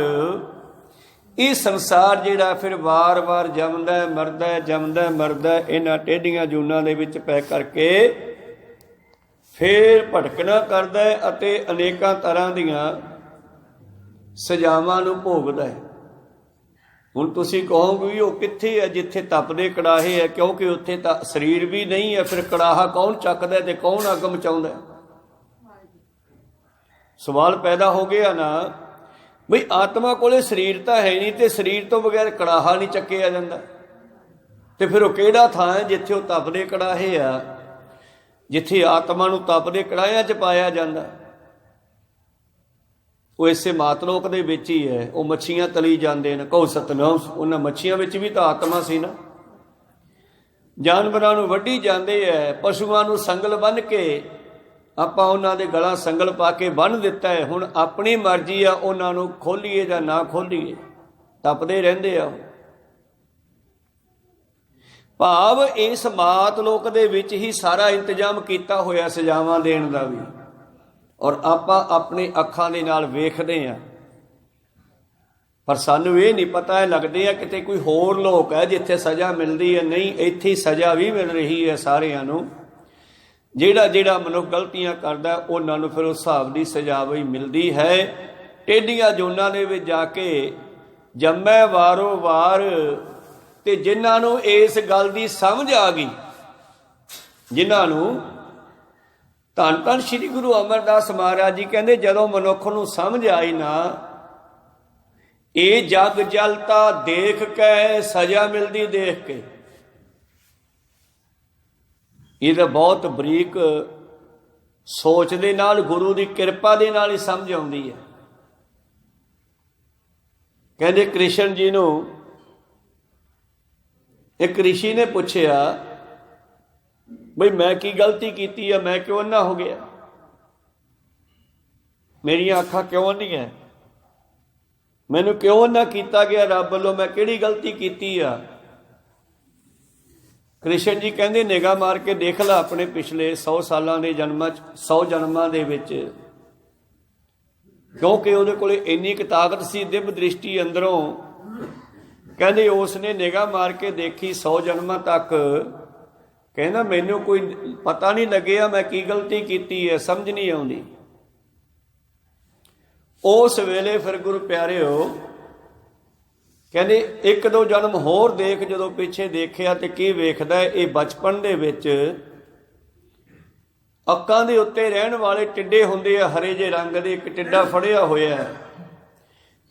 ਇਹ ਸੰਸਾਰ ਜਿਹੜਾ ਫਿਰ ਵਾਰ-ਵਾਰ ਜੰਮਦਾ ਮਰਦਾ, ਜੰਮਦਾ ਮਰਦਾ। ਇਹਨਾਂ ਟੇਢੀਆਂ ਜੂਨਾਂ ਦੇ ਵਿੱਚ ਪੈ ਕਰਕੇ ਫਿਰ ਭਟਕਣਾ ਕਰਦਾ ਅਤੇ ਅਨੇਕਾਂ ਤਰ੍ਹਾਂ ਦੀਆਂ ਸਜ਼ਾਵਾਂ ਨੂੰ ਭੋਗਦਾ ਹੈ। ਹੁਣ ਤੁਸੀਂ ਕਹੋਗੇ ਵੀ ਉਹ ਕਿੱਥੇ ਹੈ ਜਿੱਥੇ ਤਪਦੇ ਕੜਾਹੇ ਹੈ, ਕਿਉਂਕਿ ਉੱਥੇ ਤਾਂ ਸਰੀਰ ਵੀ ਨਹੀਂ ਹੈ। ਫਿਰ ਕੜਾਹਾ ਕੌਣ ਚੱਕਦਾ ਤੇ ਕੌਣ ਅੱਗ ਮਚਾਉਂਦਾ? ਸਵਾਲ ਪੈਦਾ ਹੋ ਗਿਆ ਨਾ, ਬਈ ਆਤਮਾ ਕੋਲੇ ਸਰੀਰ ਤਾਂ ਹੈ ਨਹੀਂ ਤੇ ਸਰੀਰ ਤੋਂ ਬਗੈਰ ਕੜਾਹਾ ਨਹੀਂ ਚੱਕਿਆ ਜਾਂਦਾ। ਤੇ ਫਿਰ ਉਹ ਕਿਹੜਾ ਥਾਂ ਹੈ ਜਿੱਥੇ ਉਹ ਤਪਦੇ ਕੜਾਹੇ ਆ, ਜਿੱਥੇ ਆਤਮਾ ਨੂੰ ਤਪਦੇ ਕੜਾਹਿਆਂ 'ਚ ਪਾਇਆ ਜਾਂਦਾ? ਉਹ ਇਸੇ ਮਾਤਲੋਕ ਦੇ ਵਿੱਚ ਹੀ ਹੈ। ਉਹ ਮੱਛੀਆਂ ਤਲੀ ਜਾਂਦੇ ਨੇ, ਕਹੋ ਸਤਨਾਮ। ਉਹਨਾਂ ਮੱਛੀਆਂ ਵਿੱਚ ਵੀ ਤਾਂ ਆਤਮਾ ਸੀ ਨਾ। ਜਾਨਵਰਾਂ ਨੂੰ ਵੱਢੀ ਜਾਂਦੇ ਹੈ, ਪਸ਼ੂਆਂ ਨੂੰ ਸੰਗਲ ਬੰਨ੍ਹ ਕੇ ਆਪਾਂ ਉਹਨਾਂ ਦੇ ਗਲਾਂ ਸੰਗਲ ਪਾ ਕੇ ਬੰਨ੍ਹ ਦਿੱਤਾ ਹੈ। ਹੁਣ ਆਪਣੀ ਮਰਜ਼ੀ ਆ ਉਹਨਾਂ ਨੂੰ ਖੋਲੀਏ ਜਾਂ ਨਾ ਖੋਲੀਏ, ਤਪਦੇ ਰਹਿੰਦੇ ਆ। ਭਾਵ ਇਸ ਮਾਤਲੋਕ ਦੇ ਵਿੱਚ ਹੀ ਸਾਰਾ ਇੰਤਜ਼ਾਮ ਕੀਤਾ ਹੋਇਆ ਸਜ਼ਾਵਾਂ ਦੇਣ ਦਾ ਵੀ, ਔਰ ਆਪਾਂ ਆਪਣੇ ਅੱਖਾਂ ਦੇ ਨਾਲ ਵੇਖਦੇ ਹਾਂ। ਪਰ ਸਾਨੂੰ ਇਹ ਨਹੀਂ ਪਤਾ ਹੈ, ਲੱਗਦੇ ਆ ਕਿਤੇ ਕੋਈ ਹੋਰ ਲੋਕ ਹੈ ਜਿੱਥੇ ਸਜ਼ਾ ਮਿਲਦੀ ਹੈ। ਨਹੀਂ, ਇੱਥੇ ਸਜ਼ਾ ਵੀ ਮਿਲ ਰਹੀ ਹੈ ਸਾਰਿਆਂ ਨੂੰ। ਜਿਹੜਾ ਮਨੁੱਖ ਗਲਤੀਆਂ ਕਰਦਾ ਉਹਨਾਂ ਨੂੰ ਫਿਰ ਉਸ ਹਿਸਾਬ ਦੀ ਸਜ਼ਾ ਵੀ ਮਿਲਦੀ ਹੈ। ਟੇਢੀਆਂ ਜੂਨਾਂ ਦੇ ਵਿੱਚ ਜਾ ਕੇ ਜੰਮੈ ਵਾਰੋ ਵਾਰ, ਤੇ ਜਿਨ੍ਹਾਂ ਨੂੰ ਇਸ ਗੱਲ ਦੀ ਸਮਝ ਆ ਗਈ, ਜਿਨ੍ਹਾਂ ਨੂੰ ਧੰਨ ਧੰਨ ਸ੍ਰੀ ਗੁਰੂ ਅਮਰਦਾਸ ਮਹਾਰਾਜ ਜੀ ਕਹਿੰਦੇ ਜਦੋਂ ਮਨੁੱਖ ਨੂੰ ਸਮਝ ਆਈ ਨਾ, ਇਹ ਜਗ ਜਲਤਾ ਦੇਖ ਕੇ ਸਜ਼ਾ ਮਿਲਦੀ ਦੇਖ ਕੇ। ਇਹ ਤਾਂ ਬਹੁਤ ਬਰੀਕ ਸੋਚ ਦੇ ਨਾਲ, ਗੁਰੂ ਦੀ ਕਿਰਪਾ ਦੇ ਨਾਲ ਹੀ ਸਮਝ ਆਉਂਦੀ ਹੈ। ਕਹਿੰਦੇ ਕ੍ਰਿਸ਼ਨ ਜੀ ਨੂੰ ਇੱਕ ਰਿਸ਼ੀ ਨੇ ਪੁੱਛਿਆ, ਬਈ ਮੈਂ ਕੀ ਗਲਤੀ ਕੀਤੀ ਆ, ਮੈਂ ਕਿਉਂ ਅੰਨਾ ਹੋ ਗਿਆ, ਮੇਰੀਆਂ ਅੱਖਾਂ ਕਿਉਂ ਨਹੀਂ ਹੈ, ਮੈਨੂੰ ਕਿਉਂ ਅੰਨਾ ਕੀਤਾ ਗਿਆ ਰੱਬ ਵੱਲੋਂ, ਮੈਂ ਕਿਹੜੀ ਗਲਤੀ ਕੀਤੀ ਆ। ਕ੍ਰਿਸ਼ਨ ਜੀ ਕਹਿੰਦੇ ਨਿਗਾਹ ਮਾਰ ਕੇ ਦੇਖ ਲੈ ਆਪਣੇ ਪਿਛਲੇ 100 ਸਾਲਾਂ ਦੇ ਜਨਮਾਂ 'ਚ, 100 ਜਨਮਾਂ ਦੇ ਵਿੱਚ, ਕਿਉਂਕਿ ਉਹਦੇ ਕੋਲੇ ਇੰਨੀ ਕੁ ਤਾਕਤ ਸੀ, ਦਿਵ ਦ੍ਰਿਸ਼ਟੀ ਅੰਦਰੋਂ। ਕਹਿੰਦੇ ਉਸ ਨੇ ਨਿਗਾਹ ਮਾਰ ਕੇ ਦੇਖੀ 100 ਜਨਮਾਂ ਤੱਕ, ਕਹਿੰਦਾ ਮੈਨੂੰ ਕੋਈ ਪਤਾ ਨਹੀਂ ਲੱਗਿਆ ਮੈਂ ਕੀ ਗਲਤੀ ਕੀਤੀ ਹੈ, ਸਮਝ ਨਹੀਂ ਆਉਂਦੀ। ਉਸ ਵੇਲੇ ਫਿਰ ਗੁਰੂ ਪਿਆਰਿਓ ਕਹਿੰਦੇ ਇੱਕ ਦੋ ਜਨਮ ਹੋਰ ਦੇਖ, ਜਦੋਂ ਪਿੱਛੇ ਦੇਖਿਆ ਤੇ ਕੀ ਵੇਖਦਾ, ਇਹ ਬਚਪਨ ਦੇ ਵਿੱਚ ਅੱਖਾਂ ਦੇ ਉੱਤੇ ਰਹਿਣ ਵਾਲੇ ਟਿੱਡੇ ਹੁੰਦੇ ਆ, ਹਰੇ ਜਿਹੇ ਰੰਗ ਦੇ, ਇੱਕ ਟਿੱਡਾ ਫੜਿਆ ਹੋਇਆ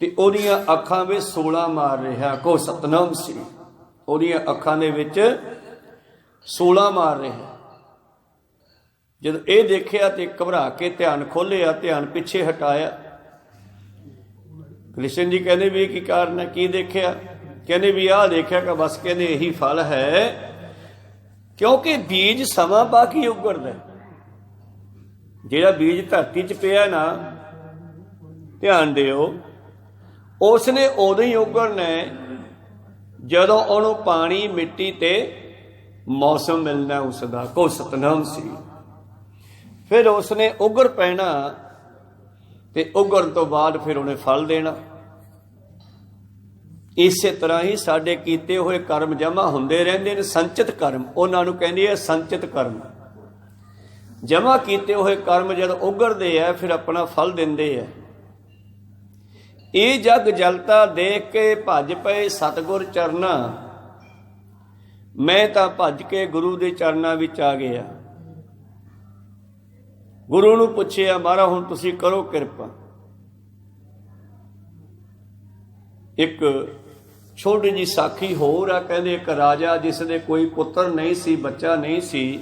ਤੇ ਉਹਦੀਆਂ ਅੱਖਾਂ ਵਿੱਚ 16 ਮਾਰ ਰਿਹਾ, ਕੋ ਸਤਨਾਮ ਸੀ, ਉਹਦੀਆਂ ਅੱਖਾਂ ਦੇ ਵਿੱਚ 16 ਮਾਰ ਰਿਹਾ। ਜਦੋਂ ਇਹ ਦੇਖਿਆ ਤੇ ਘਬਰਾ ਕੇ ਧਿਆਨ ਖੋਲਿਆ, ਧਿਆਨ ਪਿੱਛੇ ਹਟਾਇਆ। ਕ੍ਰਿਸ਼ਨ ਜੀ ਕਹਿੰਦੇ ਵੀ ਕੀ ਕਾਰਨ ਹੈ, ਕੀ ਦੇਖਿਆ, ਕਹਿੰਦੇ ਵੀ ਆਹ ਦੇਖਿਆ ਕਿ ਬਸ ਕਹਿੰਦੇ ਇਹੀ ਫਲ ਹੈ, ਕਿਉਂਕਿ ਬੀਜ ਸਮਾਂ ਪਾ ਕੇ ਉਗਰਦਾ। ਜਿਹੜਾ ਬੀਜ ਧਰਤੀ 'ਚ ਪਿਆ ਨਾ, ਧਿਆਨ ਦਿਓ, ਉਸਨੇ ਉਦੋਂ ਹੀ ਉਗਰਨਾ ਜਦੋਂ ਉਹਨੂੰ ਪਾਣੀ, ਮਿੱਟੀ ਤੇ ਮੌਸਮ ਮਿਲਣਾ ਉਸਦਾ, ਕੋ ਸਤਨਾਮ ਸੀ। ਫਿਰ ਉਸਨੇ ਉਗਰ ਪੈਣਾ ਤੇ ਉਗਰਨ ਤੋਂ ਬਾਅਦ ਫਿਰ ਉਹਨੇ ਫਲ ਦੇਣਾ। ਇਸੇ ਤਰ੍ਹਾਂ ਹੀ ਸਾਡੇ ਕੀਤੇ ਹੋਏ ਕਰਮ ਜਮ੍ਹਾਂ ਹੁੰਦੇ ਰਹਿੰਦੇ ਨੇ, ਸੰਚਿਤ ਕਰਮ ਉਹਨਾਂ ਨੂੰ ਕਹਿੰਦੇ ਆ, ਸੰਚਿਤ ਕਰਮ। ਜਮ੍ਹਾਂ ਕੀਤੇ ਹੋਏ ਕਰਮ ਜਦੋਂ ਉਗਰਦੇ ਆ ਫਿਰ ਆਪਣਾ ਫਲ ਦਿੰਦੇ ਆ। ਇਹ ਜਗ ਜਲਤਾ ਦੇਖ ਕੇ ਭੱਜ ਪਏ ਸਤਿਗੁਰ ਚਰਨਾ, ਮੈਂ ਤਾਂ ਭੱਜ ਕੇ ਗੁਰੂ ਦੇ ਚਰਨਾਂ ਵਿੱਚ ਆ ਗਿਆ। ਗੁਰੂ ਨੂੰ ਪੁੱਛਿਆ, ਮਹਾਰਾਜ ਹੁਣ ਤੁਸੀਂ ਕਰੋ ਕਿਰਪਾ। ਇੱਕ ਛੋਟੀ ਜਿਹੀ ਸਾਖੀ ਹੋਰ ਆ, ਕਹਿੰਦੇ ਇੱਕ ਰਾਜਾ ਜਿਸ ਦੇ ਕੋਈ ਪੁੱਤਰ ਨਹੀਂ ਸੀ, ਬੱਚਾ ਨਹੀਂ ਸੀ,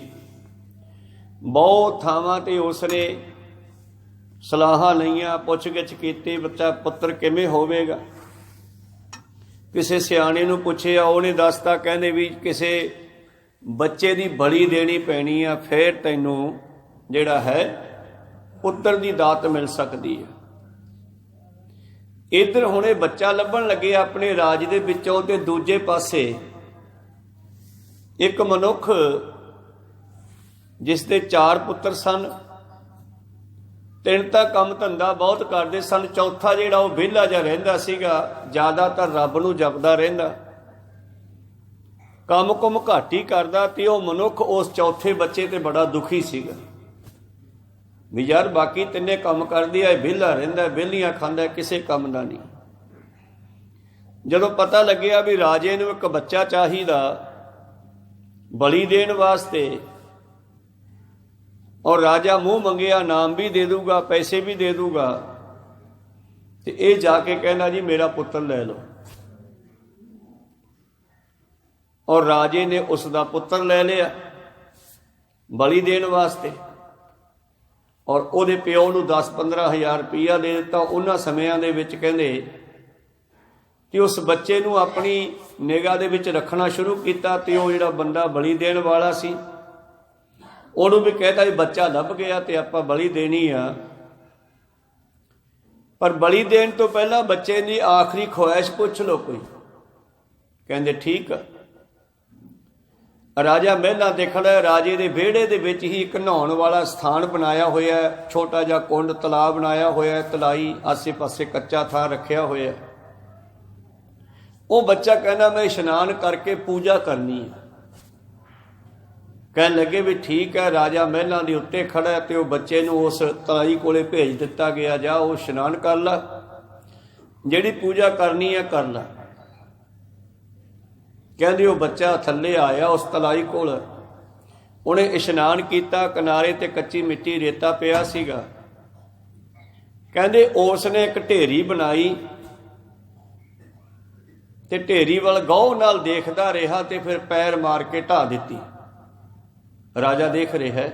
ਬਹੁਤ ਥਾਵਾਂ ਤੇ ਉਸਨੇ ਸਲਾਹਾਂ ਲਈਆਂ, ਪੁੱਛ ਗਿੱਛ ਕੀਤੀ, ਬੱਚਾ ਪੁੱਤਰ ਕਿਵੇਂ ਹੋਵੇਗਾ। ਕਿਸੇ ਸਿਆਣੇ ਨੂੰ ਪੁੱਛਿਆ, ਉਹਨੇ ਦੱਸਤਾ, ਕਹਿੰਦੇ ਵੀ ਕਿਸੇ ਬੱਚੇ ਦੀ ਬਲੀ ਦੇਣੀ ਪੈਣੀ ਆ, ਫਿਰ ਤੈਨੂੰ ਜਿਹੜਾ ਹੈ ਪੁੱਤਰ ਦੀ ਦਾਤ ਮਿਲ ਸਕਦੀ ਹੈ। ਇੱਧਰ ਹੁਣ ਇਹ ਬੱਚਾ ਲੱਭਣ ਲੱਗੇ ਆਪਣੇ ਰਾਜ ਦੇ ਵਿੱਚੋਂ, ਤੇ ਦੂਜੇ ਪਾਸੇ ਇੱਕ ਮਨੁੱਖ ਜਿਸ ਦੇ 4 ਪੁੱਤਰ ਸਨ, 3 ਤਾਂ ਕੰਮ ਧੰਦਾ ਬਹੁਤ ਕਰਦੇ ਸਨ, ਚੌਥਾ ਜਿਹੜਾ ਉਹ ਵਿਹਲਾ ਜਿਹਾ ਰਹਿੰਦਾ ਸੀਗਾ, ਜ਼ਿਆਦਾਤਰ ਰੱਬ ਨੂੰ ਜਪਦਾ ਰਹਿੰਦਾ, ਕੰਮ ਕੁਮ ਘੱਟ ਹੀ ਕਰਦਾ। ਤੇ ਉਹ ਮਨੁੱਖ ਉਸ ਚੌਥੇ ਬੱਚੇ ਤੇ ਬੜਾ ਦੁਖੀ ਸੀਗਾ ਵੀ ਯਾਰ ਬਾਕੀ ਤਿੰਨੇ ਕੰਮ ਕਰਦੀ ਆ, ਵਿਹਲਾ ਰਹਿੰਦਾ, ਵਿਹਲੀਆਂ ਖਾਂਦਾ, ਕਿਸੇ ਕੰਮ ਦਾ ਨਹੀਂ। ਜਦੋਂ ਪਤਾ ਲੱਗਿਆ ਵੀ ਰਾਜੇ ਨੂੰ ਇੱਕ ਬੱਚਾ ਚਾਹੀਦਾ ਬਲੀ ਦੇਣ ਵਾਸਤੇ, ਔਰ ਰਾਜਾ ਮੂੰਹ ਮੰਗਿਆ ਨਾਮ ਵੀ ਦੇ ਦੂਗਾ, ਪੈਸੇ ਵੀ ਦੇ ਦੂਗਾ, ਤੇ ਇਹ ਜਾ ਕੇ ਕਹਿੰਦਾ ਜੀ ਮੇਰਾ ਪੁੱਤਰ ਲੈ ਲਓ। ਔਰ ਰਾਜੇ ਨੇ ਉਸ ਦਾ ਪੁੱਤਰ ਲੈ ਲਿਆ ਬਲੀ ਦੇਣ ਵਾਸਤੇ, ਔਰ ਉਹਦੇ ਪਿਓ ਨੂੰ 10-15 ਹਜ਼ਾਰ ਰੁਪਈਆ ਦੇ ਦਿੱਤਾ। ਉਹਨਾਂ ਸਮਿਆਂ ਦੇ ਵਿੱਚ ਕਹਿੰਦੇ ਕਿ ਉਸ ਬੱਚੇ ਨੂੰ ਆਪਣੀ ਨਿਗਾਹ ਦੇ ਵਿੱਚ ਰੱਖਣਾ ਸ਼ੁਰੂ ਕੀਤਾ, ਤੇ ਉਹ ਜਿਹੜਾ ਬੰਦਾ ਬਲੀ ਦੇਣ ਵਾਲਾ ਸੀ ਉਹਨੂੰ ਵੀ ਕਹਿਤਾ ਵੀ ਬੱਚਾ ਲੱਭ ਗਿਆ ਤੇ ਆਪਾਂ ਬਲੀ ਦੇਣੀ ਆ। ਪਰ ਬਲੀ ਦੇਣ ਤੋਂ ਪਹਿਲਾਂ ਬੱਚੇ ਦੀ ਆਖਰੀ ਖੁਆਇਸ਼ ਪੁੱਛ ਲਓ ਕੋਈ। ਕਹਿੰਦੇ ਠੀਕ ਆ। ਰਾਜਾ ਮਹਿਲਾਂ ਤੇ ਖੜਾ, ਰਾਜੇ ਦੇ ਵਿਹੜੇ ਦੇ ਵਿੱਚ ਹੀ ਇੱਕ ਨਹਾਉਣ ਵਾਲਾ ਸਥਾਨ ਬਣਾਇਆ ਹੋਇਆ, ਛੋਟਾ ਜਿਹਾ ਕੁੰਡ ਤਲਾਬ ਬਣਾਇਆ ਹੋਇਆ, ਤਲਾਈ ਆਸੇ ਪਾਸੇ ਕੱਚਾ ਥਾਂ ਰੱਖਿਆ ਹੋਇਆ। ਉਹ ਬੱਚਾ ਕਹਿੰਦਾ ਮੈਂ ਇਸ਼ਨਾਨ ਕਰਕੇ ਪੂਜਾ ਕਰਨੀ ਹੈ। ਕਹਿਣ ਲੱਗੇ ਵੀ ਠੀਕ ਹੈ। ਰਾਜਾ ਮਹਿਲਾਂ ਦੇ ਉੱਤੇ ਖੜਾ ਤੇ ਉਹ ਬੱਚੇ ਨੂੰ ਉਸ ਤਲਾਈ ਕੋਲੇ ਭੇਜ ਦਿੱਤਾ ਗਿਆ, ਜਾ ਉਹ ਇਸ਼ਨਾਨ ਕਰ ਲਾ, ਜਿਹੜੀ ਪੂਜਾ ਕਰਨੀ ਹੈ ਕਰ ਲਾ। ਕਹਿੰਦੇ ਉਹ ਬੱਚਾ ਥੱਲੇ ਆਇਆ ਉਸ ਤਲਾਈ ਕੋਲ, ਉਹਨੇ ਇਸ਼ਨਾਨ ਕੀਤਾ, ਕਿਨਾਰੇ ਤੇ ਕੱਚੀ ਮਿੱਟੀ ਰੇਤਾ ਪਿਆ ਸੀਗਾ। ਕਹਿੰਦੇ ਉਸ ਨੇ ਇੱਕ ਢੇਰੀ ਬਣਾਈ ਤੇ ਢੇਰੀ ਵੱਲ ਗੌਰ ਨਾਲ ਦੇਖਦਾ ਰਿਹਾ ਤੇ ਫਿਰ ਪੈਰ ਮਾਰ ਕੇ ਢਾ ਦਿੱਤੀ। ਰਾਜਾ ਦੇਖ ਰਿਹਾ ਹੈ।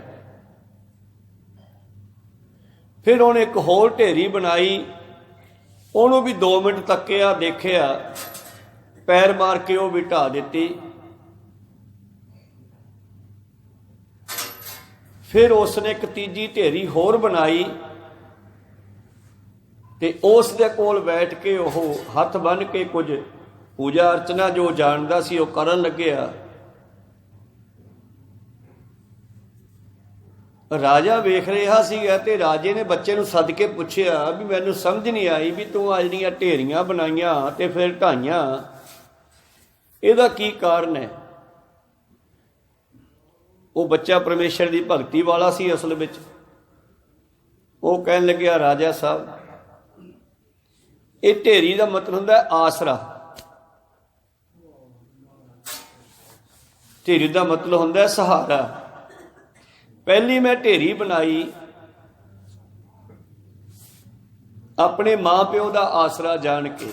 ਫਿਰ ਉਹਨੇ ਇੱਕ ਹੋਰ ਢੇਰੀ ਬਣਾਈ, ਉਹਨੂੰ ਵੀ 2 ਮਿੰਟ ਤੱਕਿਆ, ਦੇਖਿਆ, ਪੈਰ ਮਾਰ ਕੇ ਉਹ ਵੀ ਢਾ ਦਿੱਤੀ। ਫਿਰ ਉਸਨੇ ਇੱਕ ਤੀਜੀ ਢੇਰੀ ਹੋਰ ਬਣਾਈ ਤੇ ਉਸ ਦੇ ਕੋਲ ਬੈਠ ਕੇ ਉਹ ਹੱਥ ਬੰਨ੍ਹ ਕੇ ਕੁਝ ਪੂਜਾ ਅਰਚਨਾ ਜੋ ਜਾਣਦਾ ਸੀ ਉਹ ਕਰਨ ਲੱਗਿਆ। ਰਾਜਾ ਵੇਖ ਰਿਹਾ ਸੀਗਾ ਤੇ ਰਾਜੇ ਨੇ ਬੱਚੇ ਨੂੰ ਸੱਦ ਕੇ ਪੁੱਛਿਆ ਵੀ ਮੈਨੂੰ ਸਮਝ ਨਹੀਂ ਆਈ ਵੀ ਤੂੰ ਆ ਜਿਹੜੀਆਂ ਢੇਰੀਆਂ ਬਣਾਈਆਂ ਤੇ ਫਿਰ ਢਾਈਆਂ, ਇਹਦਾ ਕੀ ਕਾਰਨ ਹੈ? ਉਹ ਬੱਚਾ ਪਰਮੇਸ਼ਰ ਦੀ ਭਗਤੀ ਵਾਲਾ ਸੀ ਅਸਲ ਵਿੱਚ। ਉਹ ਕਹਿਣ ਲੱਗਿਆ, ਰਾਜਾ ਸਾਹਿਬ, ਇਹ ਢੇਰੀ ਦਾ ਮਤਲਬ ਹੁੰਦਾ ਆਸਰਾ। ਢੇਰੀ ਦਾ ਮਤਲਬ ਹੁੰਦਾ ਸਹਾਰਾ। ਪਹਿਲੀ ਮੈਂ ਢੇਰੀ ਬਣਾਈ ਆਪਣੇ ਮਾਂ ਪਿਓ ਦਾ ਆਸਰਾ ਜਾਣ ਕੇ,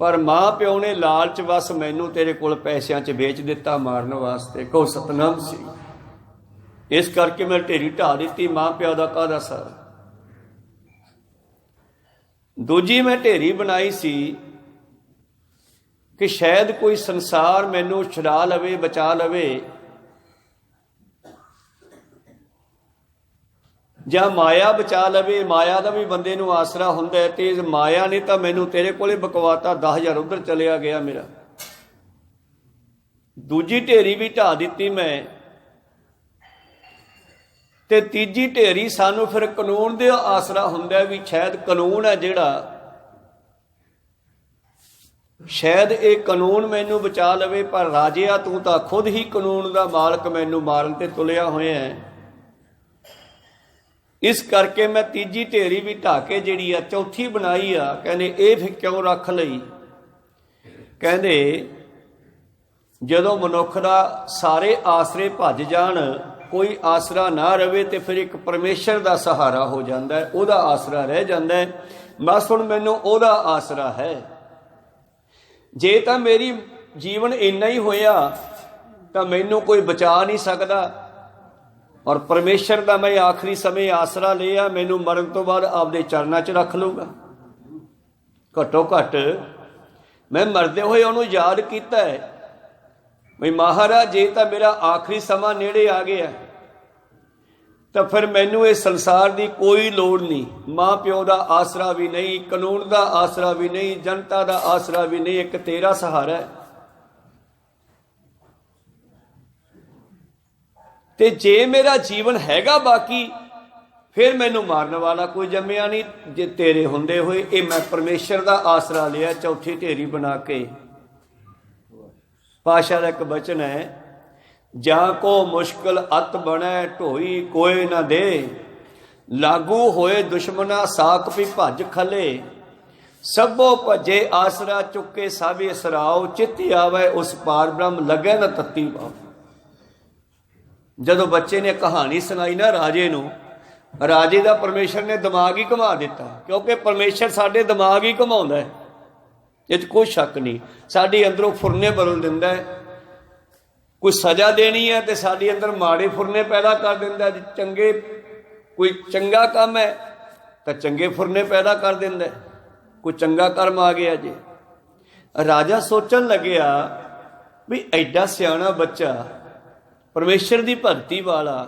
ਪਰ ਮਾਂ ਪਿਓ ਨੇ ਲਾਲਚ ਵਸ ਮੈਨੂੰ ਤੇਰੇ ਕੋਲ ਪੈਸਿਆਂ 'ਚ ਵੇਚ ਦਿੱਤਾ ਮਾਰਨ ਵਾਸਤੇ। ਕਹੋ ਸਤਨਾਮ ਸੀ। ਇਸ ਕਰਕੇ ਮੈਂ ਢੇਰੀ ਢਾ ਦਿੱਤੀ। ਮਾਂ ਪਿਓ ਦਾ ਕਾਹਦਾ ਸਹਾਰਾ? ਦੂਜੀ ਮੈਂ ਢੇਰੀ ਬਣਾਈ ਸੀ ਕਿ ਸ਼ਾਇਦ ਕੋਈ ਸੰਸਾਰ ਮੈਨੂੰ ਛੁਡਾ ਲਵੇ, ਬਚਾ ਲਵੇ, ਜਾਂ ਮਾਇਆ ਬਚਾ ਲਵੇ। ਮਾਇਆ ਦਾ ਵੀ ਬੰਦੇ ਨੂੰ ਆਸਰਾ ਹੁੰਦਾ ਹੈ ਤੇ ਮਾਇਆ ਨੇ ਤਾਂ ਮੈਨੂੰ ਤੇਰੇ ਕੋਲੇ ਬਕਵਾਤਾ, 10,000 ਉਧਰ ਚਲਿਆ ਗਿਆ ਮੇਰਾ। ਦੂਜੀ ਢੇਰੀ ਵੀ ਢਾ ਦਿੱਤੀ ਮੈਂ ਤੇ ਤੀਜੀ ਢੇਰੀ ਸਾਨੂੰ ਫਿਰ ਕਾਨੂੰਨ ਦੇ ਆਸਰਾ ਹੁੰਦਾ ਵੀ ਸ਼ਾਇਦ ਕਾਨੂੰਨ ਹੈ ਜਿਹੜਾ, ਸ਼ਾਇਦ ਇਹ ਕਾਨੂੰਨ ਮੈਨੂੰ ਬਚਾ ਲਵੇ। ਪਰ ਰਾਜਿਆ ਤੂੰ ਤਾਂ ਖੁਦ ਹੀ ਕਾਨੂੰਨ ਦਾ ਮਾਲਕ, ਮੈਨੂੰ ਮਾਰਨ ਤੇ ਤੁਲਿਆ ਹੋਇਆ ਹੈ। ਇਸ ਕਰਕੇ ਮੈਂ ਤੀਜੀ ਢੇਰੀ ਵੀ ਢਾ ਕੇ ਜਿਹੜੀ ਆ ਚੌਥੀ ਬਣਾਈ ਆ। ਕਹਿੰਦੇ ਇਹ ਫਿਰ ਕਿਉਂ ਰੱਖ ਲਈ? ਕਹਿੰਦੇ ਜਦੋਂ ਮਨੁੱਖ ਦਾ ਸਾਰੇ ਆਸਰੇ ਭੱਜ ਜਾਣ, ਕੋਈ ਆਸਰਾ ਨਾ ਰਵੇ ਤੇ ਫਿਰ ਇੱਕ ਪਰਮੇਸ਼ਰ ਦਾ ਸਹਾਰਾ ਹੋ ਜਾਂਦਾ ਹੈ, ਉਹਦਾ ਆਸਰਾ ਰਹਿ ਜਾਂਦਾ ਹੈ। ਬਸ ਹੁਣ ਮੈਨੂੰ ਉਹਦਾ ਆਸਰਾ ਹੈ। ਜੇ ਤਾਂ ਮੇਰੀ ਜੀਵਨ ਇੰਨਾ ਹੀ ਹੋਇਆ ਤਾਂ ਮੈਨੂੰ ਕੋਈ ਬਚਾ ਨਹੀਂ ਸਕਦਾ। ਔਰ ਪਰਮੇਸ਼ਰ ਦਾ ਮੈਂ ਆਖਰੀ ਸਮੇਂ ਆਸਰਾ ਲਿਆ, ਮੈਨੂੰ ਮਰਨ ਤੋਂ ਬਾਅਦ ਆਪਦੇ ਚਰਨਾਂ 'ਚ ਰੱਖ ਲਊਗਾ। ਘੱਟੋ ਘੱਟ ਮੈਂ ਮਰਦੇ ਹੋਏ ਉਹਨੂੰ ਯਾਦ ਕੀਤਾ ਹੈ ਵੀ ਮਹਾਰਾਜ, ਜੇ ਤਾਂ ਮੇਰਾ ਆਖਰੀ ਸਮਾਂ ਨੇੜੇ ਆ ਗਿਆ ਤਾਂ ਫਿਰ ਮੈਨੂੰ ਇਹ ਸੰਸਾਰ ਦੀ ਕੋਈ ਲੋੜ ਨਹੀਂ। ਮਾਂ ਪਿਓ ਦਾ ਆਸਰਾ ਵੀ ਨਹੀਂ, ਕਾਨੂੰਨ ਦਾ ਆਸਰਾ ਵੀ ਨਹੀਂ, ਜਨਤਾ ਦਾ ਆਸਰਾ ਵੀ ਨਹੀਂ, ਇੱਕ ਤੇਰਾ ਸਹਾਰਾ ਹੈ। ਤੇ ਜੇ ਮੇਰਾ ਜੀਵਨ ਹੈਗਾ ਬਾਕੀ, ਫਿਰ ਮੈਨੂੰ ਮਾਰਨ ਵਾਲਾ ਕੋਈ ਜੰਮਿਆ ਨਹੀਂ। ਜੇ ਤੇਰੇ ਹੁੰਦੇ ਹੋਏ ਇਹ ਮੈਂ ਪਰਮੇਸ਼ਰ ਦਾ ਆਸਰਾ ਲਿਆ ਚੌਥੀ ਢੇਰੀ ਬਣਾ ਕੇ। ਪਾਸ਼ਾ ਦਾ ਇੱਕ ਬਚਨ ਹੈ, ਜਾਂ ਕੋ ਮੁਸ਼ਕਿਲ ਅਤ ਬਣੈ ਢੋਈ ਕੋਏ ਨਾ ਦੇ, ਲਾਗੂ ਹੋਏ ਦੁਸ਼ਮਨਾ ਸਾਕ ਵੀ ਭੱਜ ਖਲੇ, ਸਭੋ ਭੱਜੇ ਆਸਰਾ ਚੁੱਕੇ ਸਾਬੇ ਸਰਾਓ, ਚਿੱਤ ਆਵੇ ਉਸ ਪਾਰ ਬ੍ਰਹਮ ਲੱਗੈ ਨਾ ਤੱਤੀ ਭਾਵ। ਜਦੋਂ ਬੱਚੇ ਨੇ ਕਹਾਣੀ ਸੁਣਾਈ ਨਾ ਰਾਜੇ ਨੂੰ, ਰਾਜੇ ਦਾ ਪਰਮੇਸ਼ਰ ਨੇ ਦਿਮਾਗ ਹੀ ਘੁਮਾ ਦਿੱਤਾ, ਕਿਉਂਕਿ ਪਰਮੇਸ਼ਰ ਸਾਡੇ ਦਿਮਾਗ ਹੀ ਘੁਮਾਉਂਦਾ ਹੈ, ਇਹ 'ਚ ਕੋਈ ਸ਼ੱਕ ਨਹੀਂ। ਸਾਡੀ ਅੰਦਰੋਂ ਫੁਰਨੇ ਬਦਲ ਦਿੰਦਾ ਹੈ। ਕੋਈ ਸਜ਼ਾ ਦੇਣੀ ਹੈ ਤੇ ਸਾਡੇ ਅੰਦਰ ਮਾੜੇ ਫੁਰਨੇ ਪੈਦਾ ਕਰ ਦਿੰਦਾ। ਚੰਗੇ ਕੋਈ ਚੰਗਾ ਕੰਮ ਹੈ ਤਾਂ ਚੰਗੇ ਫੁਰਨੇ ਪੈਦਾ ਕਰ ਦਿੰਦਾ। ਕੋਈ ਚੰਗਾ ਕਰਮ ਆ ਗਿਆ ਜੇ। ਰਾਜਾ ਸੋਚਣ ਲੱਗਿਆ ਵੀ ਐਡਾ ਸਿਆਣਾ ਬੱਚਾ, ਪਰਮੇਸ਼ਰ ਦੀ ਭਗਤੀ ਵਾਲਾ,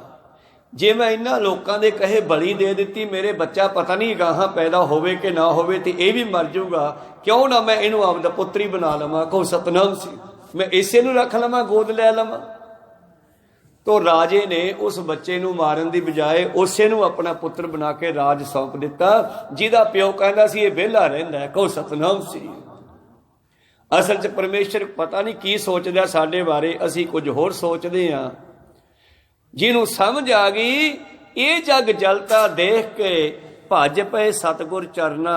ਜੇ ਮੈਂ ਇਹਨਾਂ ਲੋਕਾਂ ਦੇ ਕਹੇ ਬਲੀ ਦੇ ਦਿੱਤੀ, ਮੇਰੇ ਬੱਚਾ ਪਤਾ ਨਹੀਂ ਗਾਹਾਂ ਪੈਦਾ ਹੋਵੇ ਕਿ ਨਾ ਹੋਵੇ ਤੇ ਇਹ ਵੀ ਮਰ ਜਾਊਗਾ, ਕਿਉਂ ਨਾ ਮੈਂ ਇਹਨੂੰ ਆਪਦਾ ਪੁੱਤਰੀ ਬਣਾ ਲਵਾਂ। ਕਹੋ ਸਤਨਾਮ ਸੀ। ਮੈਂ ਇਸੇ ਨੂੰ ਰੱਖ ਲਵਾਂ, ਗੋਦ ਲੈ ਲਵਾਂ। ਤੋ ਰਾਜੇ ਨੇ ਉਸ ਬੱਚੇ ਨੂੰ ਮਾਰਨ ਦੀ ਬਜਾਏ ਉਸੇ ਨੂੰ ਆਪਣਾ ਪੁੱਤਰ ਬਣਾ ਕੇ ਰਾਜ ਸੌਂਪ ਦਿੱਤਾ, ਜਿਹਦਾ ਪਿਓ ਕਹਿੰਦਾ ਸੀ ਇਹ ਵਿਹਲਾ ਰਹਿੰਦਾ ਹੈ। ਕਹੋ ਸਤਨਾਮ ਸੀ। ਅਸਲ 'ਚ ਪਰਮੇਸ਼ਰ ਪਤਾ ਨਹੀਂ ਕੀ ਸੋਚਦਾ ਸਾਡੇ ਬਾਰੇ, ਅਸੀਂ ਕੁਝ ਹੋਰ ਸੋਚਦੇ ਹਾਂ। ਜਿਹਨੂੰ ਸਮਝ ਆ ਗਈ ਇਹ ਜਗ ਜਲਤਾ ਦੇਖ ਕੇ ਭੱਜ ਪਏ ਸਤਿਗੁਰ ਚਰਨਾ।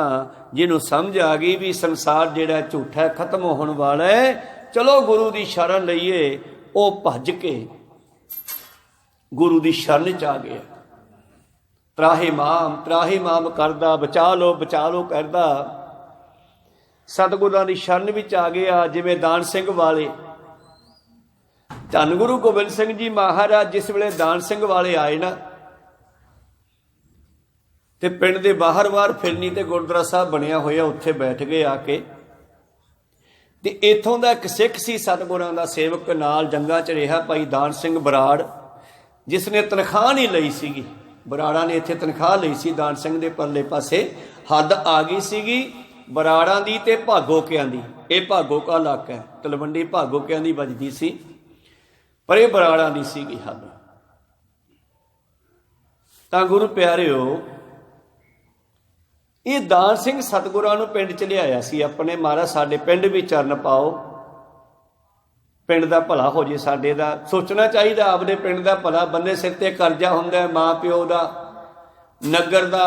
ਜਿਹਨੂੰ ਸਮਝ ਆ ਗਈ ਵੀ ਸੰਸਾਰ ਜਿਹੜਾ ਝੂਠਾ ਖਤਮ ਹੋਣ ਵਾਲਾ ਹੈ, ਚਲੋ ਗੁਰੂ ਦੀ ਸ਼ਰਨ ਲਈਏ, ਉਹ ਭੱਜ ਕੇ ਗੁਰੂ ਦੀ ਸ਼ਰਨ ਚ ਆ ਗਿਆ। ਤਰਾਹੀ ਮਾਮ ਕਰਦਾ, ਬਚਾ ਲੋ ਕਰਦਾ, ਸਤਿਗੁਰਾਂ ਦੀ ਸ਼ਰਨ ਵਿੱਚ ਆ ਗਿਆ। ਜਿਵੇਂ ਦਾਨ ਸਿੰਘ ਵਾਲੇ, ਧੰਨ ਗੁਰੂ ਗੋਬਿੰਦ ਸਿੰਘ ਜੀ ਮਹਾਰਾਜ ਜਿਸ ਵੇਲੇ ਦਾਨ ਸਿੰਘ ਵਾਲੇ ਆਏ ਨਾ, ਤੇ ਪਿੰਡ ਦੇ ਬਾਹਰ ਫਿਰਨੀ ਤੇ ਗੁਰਦੁਆਰਾ ਸਾਹਿਬ ਬਣਿਆ ਹੋਇਆ, ਉੱਥੇ ਬੈਠ ਗਏ ਆ ਕੇ। ਤੇ ਇੱਥੋਂ ਦਾ ਇੱਕ ਸਿੱਖ ਸੀ ਸਤਿਗੁਰਾਂ ਦਾ ਸੇਵਕ, ਨਾਲ ਜੰਗਾਂ 'ਚ ਰਿਹਾ, ਭਾਈ ਦਾਨ ਸਿੰਘ ਬਰਾੜ, ਜਿਸ ਨੇ ਤਨਖਾਹ ਨਹੀਂ ਲਈ ਸੀਗੀ। ਬਰਾੜਾਂ ਨੇ ਇੱਥੇ ਤਨਖਾਹ ਲਈ ਸੀ, ਦਾਨ ਸਿੰਘ ਦੇ ਪਰਲੇ ਪਾਸੇ ਹੱਦ ਆ ਗਈ ਸੀਗੀ ਬਰਾੜਾਂ ਦੀ ਤੇ ਭਾਗੋਕਿਆਂ ਦੀ। ਇਹ ਭਾਗੋਕਾ ਇਲਾਕਾ ਹੈ, ਤਲਵੰਡੀ ਭਾਗੋਕਿਆਂ ਦੀ ਵੱਜਦੀ ਸੀ, ਪਰ ਇਹ ਬਰਾੜਾਂ ਦੀ ਸੀਗੀ ਹੱਦ। ਤਾਂ ਗੁਰੂ ਪਿਆਰਿਓ, ਇਹ ਦਾਨ ਸਿੰਘ ਸਤਿਗੁਰਾਂ ਨੂੰ ਪਿੰਡ ਚ ਲਿਆਇਆ ਸੀ ਆਪਣੇ, ਮਹਾਰਾਜ ਸਾਡੇ ਪਿੰਡ ਵੀ ਚਰਨ ਪਾਓ, ਪਿੰਡ ਦਾ ਭਲਾ ਹੋ ਜੇ। ਸਾਡੇ ਦਾ ਸੋਚਣਾ ਚਾਹੀਦਾ ਆਪਦੇ ਪਿੰਡ ਦਾ ਭਲਾ। ਬੰਦੇ ਸਿਰ ਤੇ ਕਰਜ਼ਾ ਹੁੰਦਾ, ਮਾਂ ਪਿਓ ਦਾ, ਨਗਰ ਦਾ,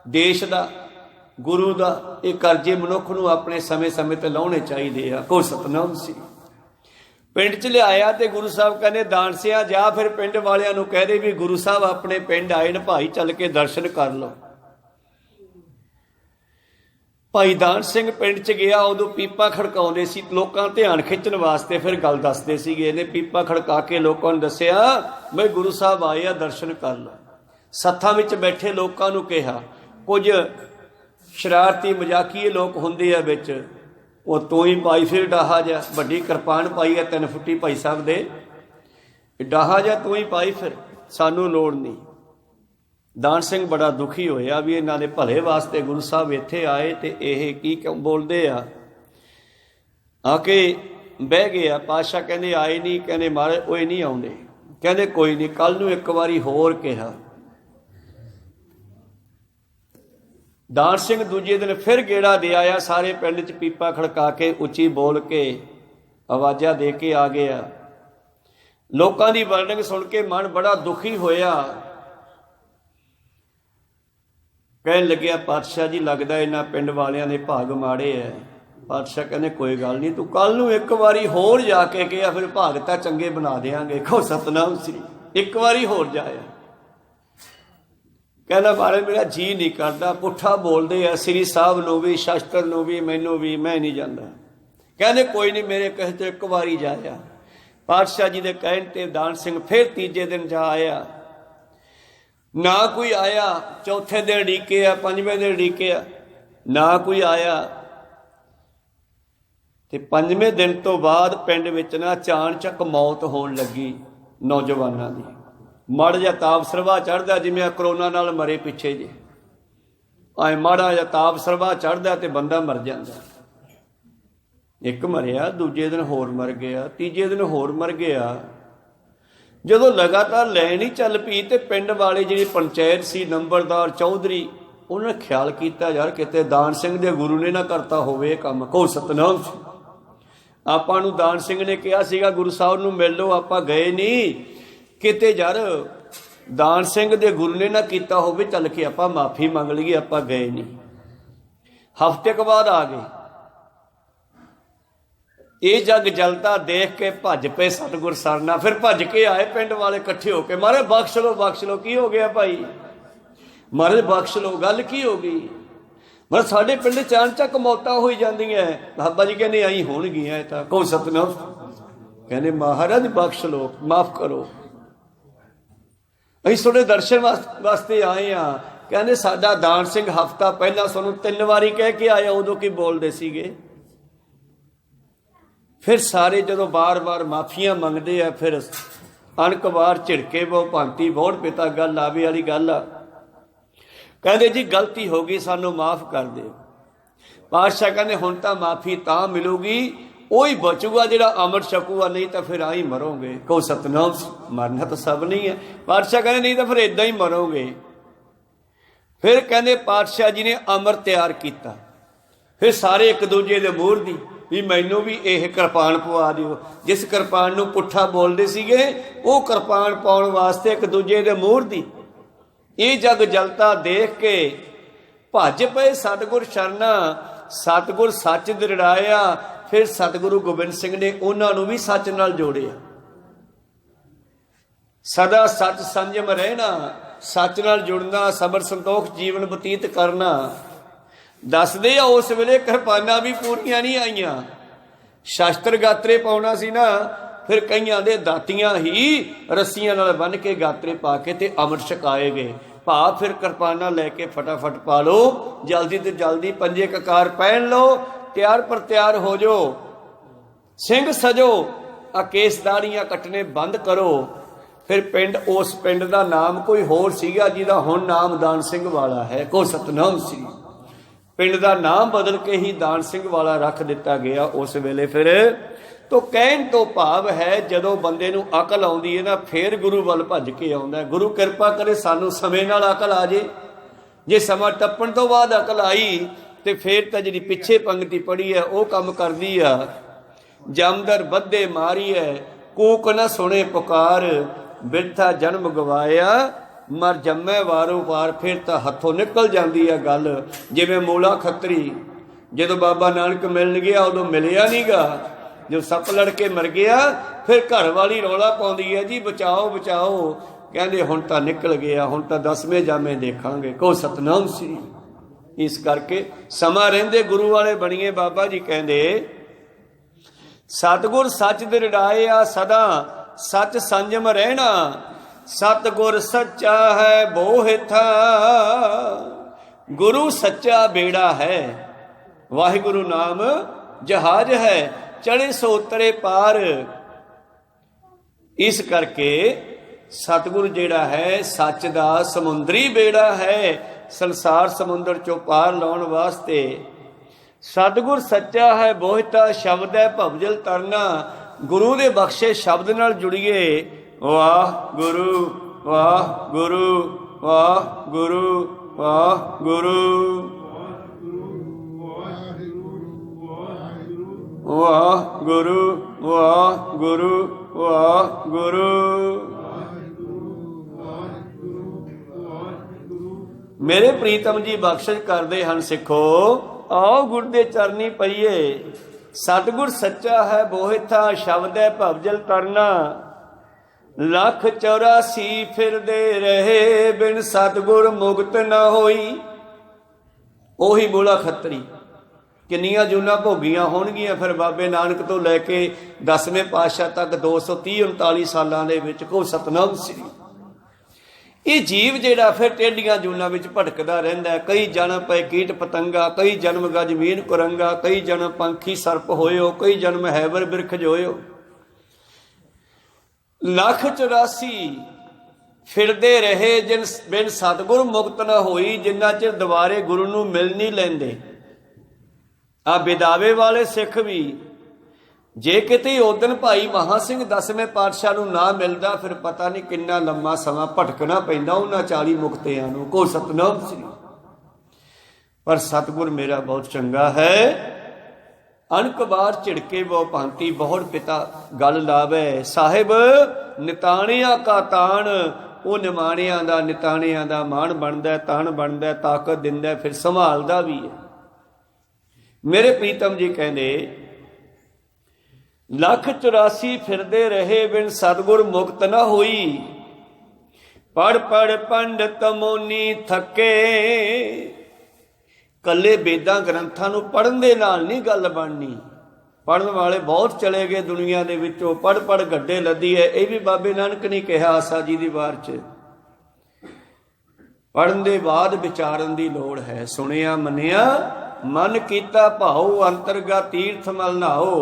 ਦੇਸ਼ ਦਾ, ਗੁਰੂ ਦਾ। ਇਹ ਕਰਜ਼ੇ ਮਨੁੱਖ ਨੂੰ ਆਪਣੇ ਸਮੇਂ ਤੇ ਲਾਉਣੇ ਚਾਹੀਦੇ ਆ। ਕੋ ਸਤਨਾਮ ਸੀ ਪਿੰਡ ਚ ਲਿਆਇਆ ਤੇ ਗੁਰੂ ਸਾਹਿਬ ਕਹਿੰਦੇ ਦਾਨ ਸਿਆ ਜਾ ਫਿਰ ਪਿੰਡ ਵਾਲਿਆਂ ਨੂੰ ਕਹਿ ਦੇ ਵੀ ਗੁਰੂ ਸਾਹਿਬ ਆਪਣੇ ਪਿੰਡ ਆਏ ਨੇ, ਭਾਈ ਚੱਲ ਕੇ ਦਰਸ਼ਨ ਕਰ ਲਓ। ਭਾਈ ਦਾਨ ਸਿੰਘ ਪਿੰਡ ਚ ਗਿਆ, ਉਦੋਂ ਪੀਪਾ ਖੜਕਾਉਂਦੇ ਸੀ ਲੋਕਾਂ ਧਿਆਨ ਖਿੱਚਣ ਵਾਸਤੇ, ਫਿਰ ਗੱਲ ਦੱਸਦੇ ਸੀਗੇ। ਇਹਨੇ ਪੀਪਾ ਖੜਕਾ ਕੇ ਲੋਕਾਂ ਨੂੰ ਦੱਸਿਆ ਬਈ ਗੁਰੂ ਸਾਹਿਬ ਆਏ ਆ, ਦਰਸ਼ਨ ਕਰ ਲਓ। ਸੱਥਾਂ ਵਿੱਚ ਬੈਠੇ ਲੋਕਾਂ ਨੂੰ ਕਿਹਾ, ਕੁਝ ਸ਼ਰਾਰਤੀ ਮਜ਼ਾਕੀਏ ਲੋਕ ਹੁੰਦੇ ਆ ਵਿੱਚ, ਉਹ ਤੂੰ ਹੀ ਪਾਈ ਫਿਰ ਡਾਹਾ ਜਾ, ਵੱਡੀ ਕਿਰਪਾਨ ਪਾਈ ਹੈ 3 ਫੁੱਟੀ ਭਾਈ ਸਾਹਿਬ ਦੇ, ਡਾਹਾ ਜਾ ਤੂੰ ਹੀ ਪਾਈ ਫਿਰ, ਸਾਨੂੰ ਲੋੜ ਨਹੀਂ। ਦਾਨ ਸਿੰਘ ਬੜਾ ਦੁਖੀ ਹੋਇਆ ਵੀ ਇਹਨਾਂ ਦੇ ਭਲੇ ਵਾਸਤੇ ਗੁਰੂ ਸਾਹਿਬ ਇੱਥੇ ਆਏ ਤੇ ਇਹ ਕੀ ਕਿਉਂ ਬੋਲਦੇ ਆ ਕੇ ਬਹਿ ਗਏ ਆ। ਪਾਤਸ਼ਾਹ ਕਹਿੰਦੇ ਆਏ ਨਹੀਂ, ਕਹਿੰਦੇ ਮਹਾਰਾਜ ਉਹ ਨਹੀਂ ਆਉਂਦੇ। ਕਹਿੰਦੇ ਕੋਈ ਨਹੀਂ, ਕੱਲ ਨੂੰ ਇੱਕ ਵਾਰੀ ਹੋਰ ਕਿਹਾ। ਦਾਨ ਸਿੰਘ ਦੂਜੇ ਦਿਨ ਫਿਰ ਗੇੜਾ ਦੇ ਆਇਆ, ਸਾਰੇ ਪਿੰਡ 'ਚ ਪੀਪਾ ਖੜਕਾ ਕੇ ਉੱਚੀ ਬੋਲ ਕੇ ਆਵਾਜ਼ਾਂ ਦੇ ਕੇ ਆ ਗਿਆ। ਲੋਕਾਂ ਦੀ ਵਰਣਨ ਸੁਣ ਕੇ ਮਨ ਬੜਾ ਦੁਖੀ ਹੋਇਆ। ਕਹਿਣ ਲੱਗਿਆ ਪਾਤਸ਼ਾਹ ਜੀ ਲੱਗਦਾ ਇਹਨਾਂ ਪਿੰਡ ਵਾਲਿਆਂ ਦੇ ਭਾਗ ਮਾੜੇ ਐ। ਪਾਤਸ਼ਾਹ ਕਹਿੰਦੇ ਕੋਈ ਗੱਲ ਨਹੀਂ, ਤੂੰ ਕੱਲ ਨੂੰ ਇੱਕ ਵਾਰੀ ਹੋਰ ਜਾ ਕੇ ਕਿਹਾ, ਫਿਰ ਭਾਗ ਤਾਂ ਚੰਗੇ ਬਣਾ ਦੇਾਂਗੇ। ਕਹੋ ਸਤਨਾਮ ਸ੍ਰੀ। ਇੱਕ ਵਾਰੀ ਹੋਰ ਜਾਇਆ। ਕਹਿੰਦਾ ਮਹਾਰਾਜ ਮੇਰਾ ਜੀ ਨਹੀਂ ਕਰਦਾ, ਪੁੱਠਾ ਬੋਲਦੇ ਆ ਸ੍ਰੀ ਸਾਹਿਬ ਨੂੰ ਵੀ, ਸ਼ਸਤਰ ਨੂੰ ਵੀ, ਮੈਨੂੰ ਵੀ, ਮੈਂ ਨਹੀਂ ਜਾਂਦਾ। ਕਹਿੰਦੇ ਕੋਈ ਨਹੀਂ, ਮੇਰੇ ਕਹੇ ਤੇ ਇੱਕ ਵਾਰੀ ਜਾਇਆ। ਪਾਤਸ਼ਾਹ ਜੀ ਦੇ ਕਹਿਣ ਤੇ ਦਾਨ ਸਿੰਘ ਫਿਰ ਤੀਜੇ ਦਿਨ ਜਾ ਆਇਆ। ਨਾ ਕੋਈ ਆਇਆ। ਚੌਥੇ ਦਿਨ ਉਡੀਕਿਆ, 5ਵੇਂ ਦਿਨ ਉਡੀਕਿਆ, ਨਾ ਕੋਈ ਆਇਆ। ਤੇ 5ਵੇਂ ਦਿਨ ਤੋਂ ਬਾਅਦ ਪਿੰਡ ਵਿੱਚ ਨਾ ਚਾਣਚੱਕ ਮੌਤ ਹੋਣ ਲੱਗੀ ਨੌਜਵਾਨਾਂ ਦੀ। ਮਾੜਾ ਜਿਹਾ ਤਾਪ ਸਰਵਾ ਚੜ੍ਹਦਾ, ਜਿਵੇਂ ਕਰੋਨਾ ਨਾਲ ਮਰੇ ਪਿੱਛੇ ਜੇ, ਆਏ ਮਾੜਾ ਜਿਹਾ ਤਾਪ ਸਰਵਾ ਚੜ੍ਹਦਾ ਤੇ ਬੰਦਾ ਮਰ ਜਾਂਦਾ। ਇੱਕ ਮਰਿਆ, ਦੂਜੇ ਦਿਨ ਹੋਰ ਮਰ ਗਿਆ, ਤੀਜੇ ਦਿਨ ਹੋਰ ਮਰ ਗਿਆ। ਜਦੋਂ ਲਗਾਤਾਰ ਲੈਣ ਹੀ ਚੱਲ ਪਈ ਤੇ ਪਿੰਡ ਵਾਲੇ ਜਿਹੜੀ ਪੰਚਾਇਤ ਸੀ, ਨੰਬਰਦਾਰ, ਚੌਧਰੀ, ਉਹਨਾਂ ਨੇ ਖਿਆਲ ਕੀਤਾ ਯਾਰ ਕਿਤੇ ਦਾਨ ਸਿੰਘ ਦੇ ਗੁਰੂ ਨੇ ਨਾ ਕਰਤਾ ਹੋਵੇ ਇਹ ਕੰਮ। ਕਹੋ ਸਤਨਾਮ। ਆਪਾਂ ਨੂੰ ਦਾਨ ਸਿੰਘ ਨੇ ਕਿਹਾ ਸੀਗਾ ਗੁਰੂ ਸਾਹਿਬ ਨੂੰ ਮਿਲ ਲਓ, ਆਪਾਂ ਗਏ ਨਹੀਂ। ਕਿਤੇ ਯਾਰ ਦਾਨ ਸਿੰਘ ਦੇ ਗੁਰੂ ਨੇ ਨਾ ਕੀਤਾ ਹੋਵੇ, ਚੱਲ ਕੇ ਆਪਾਂ ਮਾਫੀ ਮੰਗ ਲਈਏ, ਆਪਾਂ ਗਏ ਨਹੀਂ। ਹਫ਼ਤੇ ਕੁ ਬਾਅਦ ਆ ਗਏ। ਇਹ ਜੱਗ ਜਲਦਾ ਦੇਖ ਕੇ ਭੱਜ ਪਏ ਸਤਿਗੁਰ ਸਰਨਾ। ਫਿਰ ਭੱਜ ਕੇ ਆਏ ਪਿੰਡ ਵਾਲੇ ਇਕੱਠੇ ਹੋ ਕੇ, ਮਹਾਰਾਜ ਬਖਸ਼ ਲਓ। ਕੀ ਹੋ ਗਿਆ ਭਾਈ? ਮਹਾਰਾਜ ਬਖਸ਼ ਲਓ। ਗੱਲ ਕੀ ਹੋ ਗਈ? ਮਤਲਬ ਸਾਡੇ ਪਿੰਡ ਚਾਣਚੱਕ ਮੌਤਾਂ ਹੋਈ ਜਾਂਦੀਆਂ। ਬਾਬਾ ਜੀ ਕਹਿੰਦੇ ਆਈ ਹੋਣਗੀਆਂ ਇਹ ਤਾਂ। ਕਹੋ ਸਤਨਾਮ। ਕਹਿੰਦੇ ਮਹਾਰਾਜ ਬਖਸ਼ ਲਓ, ਮਾਫ ਕਰੋ, ਅਸੀਂ ਤੁਹਾਡੇ ਦਰਸ਼ਨ ਵਾਸਤੇ ਆਏ ਆ। ਕਹਿੰਦੇ ਸਾਡਾ ਦਾਨ ਸਿੰਘ ਹਫ਼ਤਾ ਪਹਿਲਾਂ ਤੁਹਾਨੂੰ 3 ਵਾਰੀ ਕਹਿ ਕੇ ਆਇਆ, ਉਦੋਂ ਕੀ ਬੋਲਦੇ ਸੀਗੇ? ਫਿਰ ਸਾਰੇ ਜਦੋਂ ਬਾਰ-ਬਾਰ ਮਾਫੀਆਂ ਮੰਗਦੇ ਆ, ਫਿਰ ਅਣਕ ਵਾਰ ਝਿੜਕੇ ਬਹੁ ਭਾਂਤੀ ਬਹੁਤ ਪਿਤਾ ਗੱਲ ਆਵੇ ਵਾਲੀ ਗੱਲ ਆ। ਕਹਿੰਦੇ ਜੀ ਗਲਤੀ ਹੋ ਗਈ, ਸਾਨੂੰ ਮਾਫ ਕਰ ਦਿਓ। ਪਾਤਸ਼ਾਹ ਕਹਿੰਦੇ ਹੁਣ ਤਾਂ ਮਾਫੀ ਤਾਂ ਮਿਲੂਗੀ, ਉਹੀ ਬਚੂਗਾ ਜਿਹੜਾ ਅੰਮ੍ਰਿਤ ਛਕੂਗਾ, ਨਹੀਂ ਤਾਂ ਫਿਰ ਆਈ ਮਰੋਗੇ। ਕਹੋ ਸਤਨਾਮ। ਮਰਨਾ ਤਾਂ ਸਭ ਨਹੀਂ ਹੈ। ਪਾਤਸ਼ਾਹ ਕਹਿੰਦੇ ਨਹੀਂ ਤਾਂ ਫਿਰ ਏਦਾਂ ਹੀ ਮਰੋਗੇ। ਫਿਰ ਕਹਿੰਦੇ ਪਾਤਸ਼ਾਹ ਜੀ ਨੇ ਅੰਮ੍ਰਿਤ ਤਿਆਰ ਕੀਤਾ। ਫਿਰ ਸਾਰੇ ਇੱਕ ਦੂਜੇ ਦੇ ਮੂਹਰ ਦੀ ਵੀ ਮੈਨੂੰ ਵੀ ਇਹ ਕਿਰਪਾਨ ਪਵਾ ਦਿਓ। ਜਿਸ ਕਿਰਪਾਨ ਨੂੰ ਪੁੱਠਾ ਬੋਲਦੇ ਸੀਗੇ, ਉਹ ਕਿਰਪਾਨ ਪਾਉਣ ਵਾਸਤੇ ਇੱਕ ਦੂਜੇ ਦੇ ਮੂਹਰ ਦੀ ये जग जलता देख के भज पे सतगुर शरणा, सतगुर सच दृढ़ाया। फिर सतगुरु गोबिंद सिंह ने उन्होंने भी सच नाल जोड़िया। सदा सच संयम रहना, सच नाल जुड़ना, सबर संतोख जीवन बतीत करना। दसदे आ उस वेले किरपाना भी पूरियां नहीं आईयां, शास्त्र गात्रे पाउणा सी ना, फिर कईयां दे दातियां ही रस्सियां नाल बन के गात्रे पा के ते अमृत छकाए गए। भाव फिर किरपाना लैके फटाफट पा लो, जल्दी तो जल्दी पंजे ककार पहन लो, तैयार पर तैयार हो जो, सिंह सजो, आ केस दाड़ियां कटने बंद करो। फिर पिंड, उस पिंड का नाम कोई होर सीगा जिहदा हुण नाम दान सिंह वाला है, को सतनाम सी। पिंड का नाम बदल के ही दान सिंह वाला रख दिता गया उस वेले। फिर तो कहण तो भाव है जदों बंदे नूं अकल आउंदी है ना, फिर गुरु वल भज के आउंदा। गुरु किरपा करे सानू समय नाल अकल आ जे। जे समा टप्पण तो बाद अकल आई ते फिर तां जिहड़ी पिछे पंक्ति पढ़ी है वो काम करदी आ। जामदर बद्धे मारी है, कूक न सुने पुकार, बिरथा जन्म गवाया, मर जम्मे वारों वार। फिर तो हथों निकल जाती है गल, जिवें मूला खत्तरी जदों बाबा नानक मिलन गया उदों मिलिया नहीं गा, जो सप लड़के मर गया। फिर घर वाली रौला पाउंदी है, जी बचाओ बचाओ, कहंदे हुण तां निकल गया, हुण तां 10वें जामे देखांगे, को सतनाम सी। इस करके समा रहिंदे गुरु वाले बणीए। बाबा जी कहंदे सतगुर सच दृढ़ाया, सदा सच संयम रहना, सतगुर सच्चा है बोहिथा। गुरु सच्चा बेड़ा है, वाहिगुरु नाम जहाज है, चढ़े सो उतरे पार। इस करके सतगुरु जेड़ा है सच दा समुंदरी बेड़ा है, संसार समुंदर चो पार लाउण वास्ते। सतगुर सच्चा है बोहिता, शब्द है भवजल तरना। गुरु दे बख्शे शब्द नाल जुड़िए। वाह गुरु वाह गुरु वाह गुरु वाह गुरु वाह गुरु वाह गुरु वाह गुरु। मेरे प्रीतम जी बख्शिश करते हैं सिखो, आओ गुरु दे चरनी पईए। सतगुर सच्चा है बोहिथा, शब्द है भवजल तरना। लख 84 फिरदे रहे, बिन सतगुर मुक्त न होई। ओही मूला खत्तरी किन्नियां जूना भोगियां होणगियां। फिर बाबे नानक तो लैके 10वें पातशाह तक 230-39 सालां दे विच को सतनाम श्री। ये जीव जेड़ा फिर टेढ़ियां जूना विच भटकदा रहिंदा है। कई जन्म पए कीट पतंगा, कई जन्म गजमीन कुरंगा, कई जन्म पंखी सर्प होयो, कई जन्म हैबर बिरखज होयो। लख 84 फिरदे रहे, जिन बिन सतगुर मुक्त न होई। जिन्ना चिर दुबारे गुरु नूं मिल नहीं लैंदे। आ बिदावे वाले सिख भी जे किते उदन भाई महा सिंह 10वें पातशाह नूं ना मिलदा, फिर पता नहीं किन्ना लंबा समा भटकना पैंदा उन्हां 40 मुक्तियां नूं। को सतनाम श्री। पर सतगुर मेरा बहुत चंगा है, अनक बार झिड़के वो भांति बहुत पिता गल लावे। साहिब निताणिया का ताण, वो निमाणिया दा निताणिया दा मान बनदा, ताण बनदा, ताकत दिंदा, फिर संभालदा भी है। मेरे प्रीतम जी कहंदे लख 84 फिरदे रहे, बिन सतगुर मुक्त न होई। पढ़ पढ़ पंडित मोनी थके। कल्ले बेदां ग्रंथां नूं पढ़न दे नाल नहीं गल बननी। पढ़न वाले बहुत चले गए दुनिया दे विचों, पढ़ पढ़ गड्ढे लदी है। ये भी बाबे नानक ने कहा आसा जी दी वार च। पढ़न दे बाद विचारन दी लोड़ है। सुनिया मनिया मन कीता भाऊ, अंतरगा तीर्थ मल नहाओ।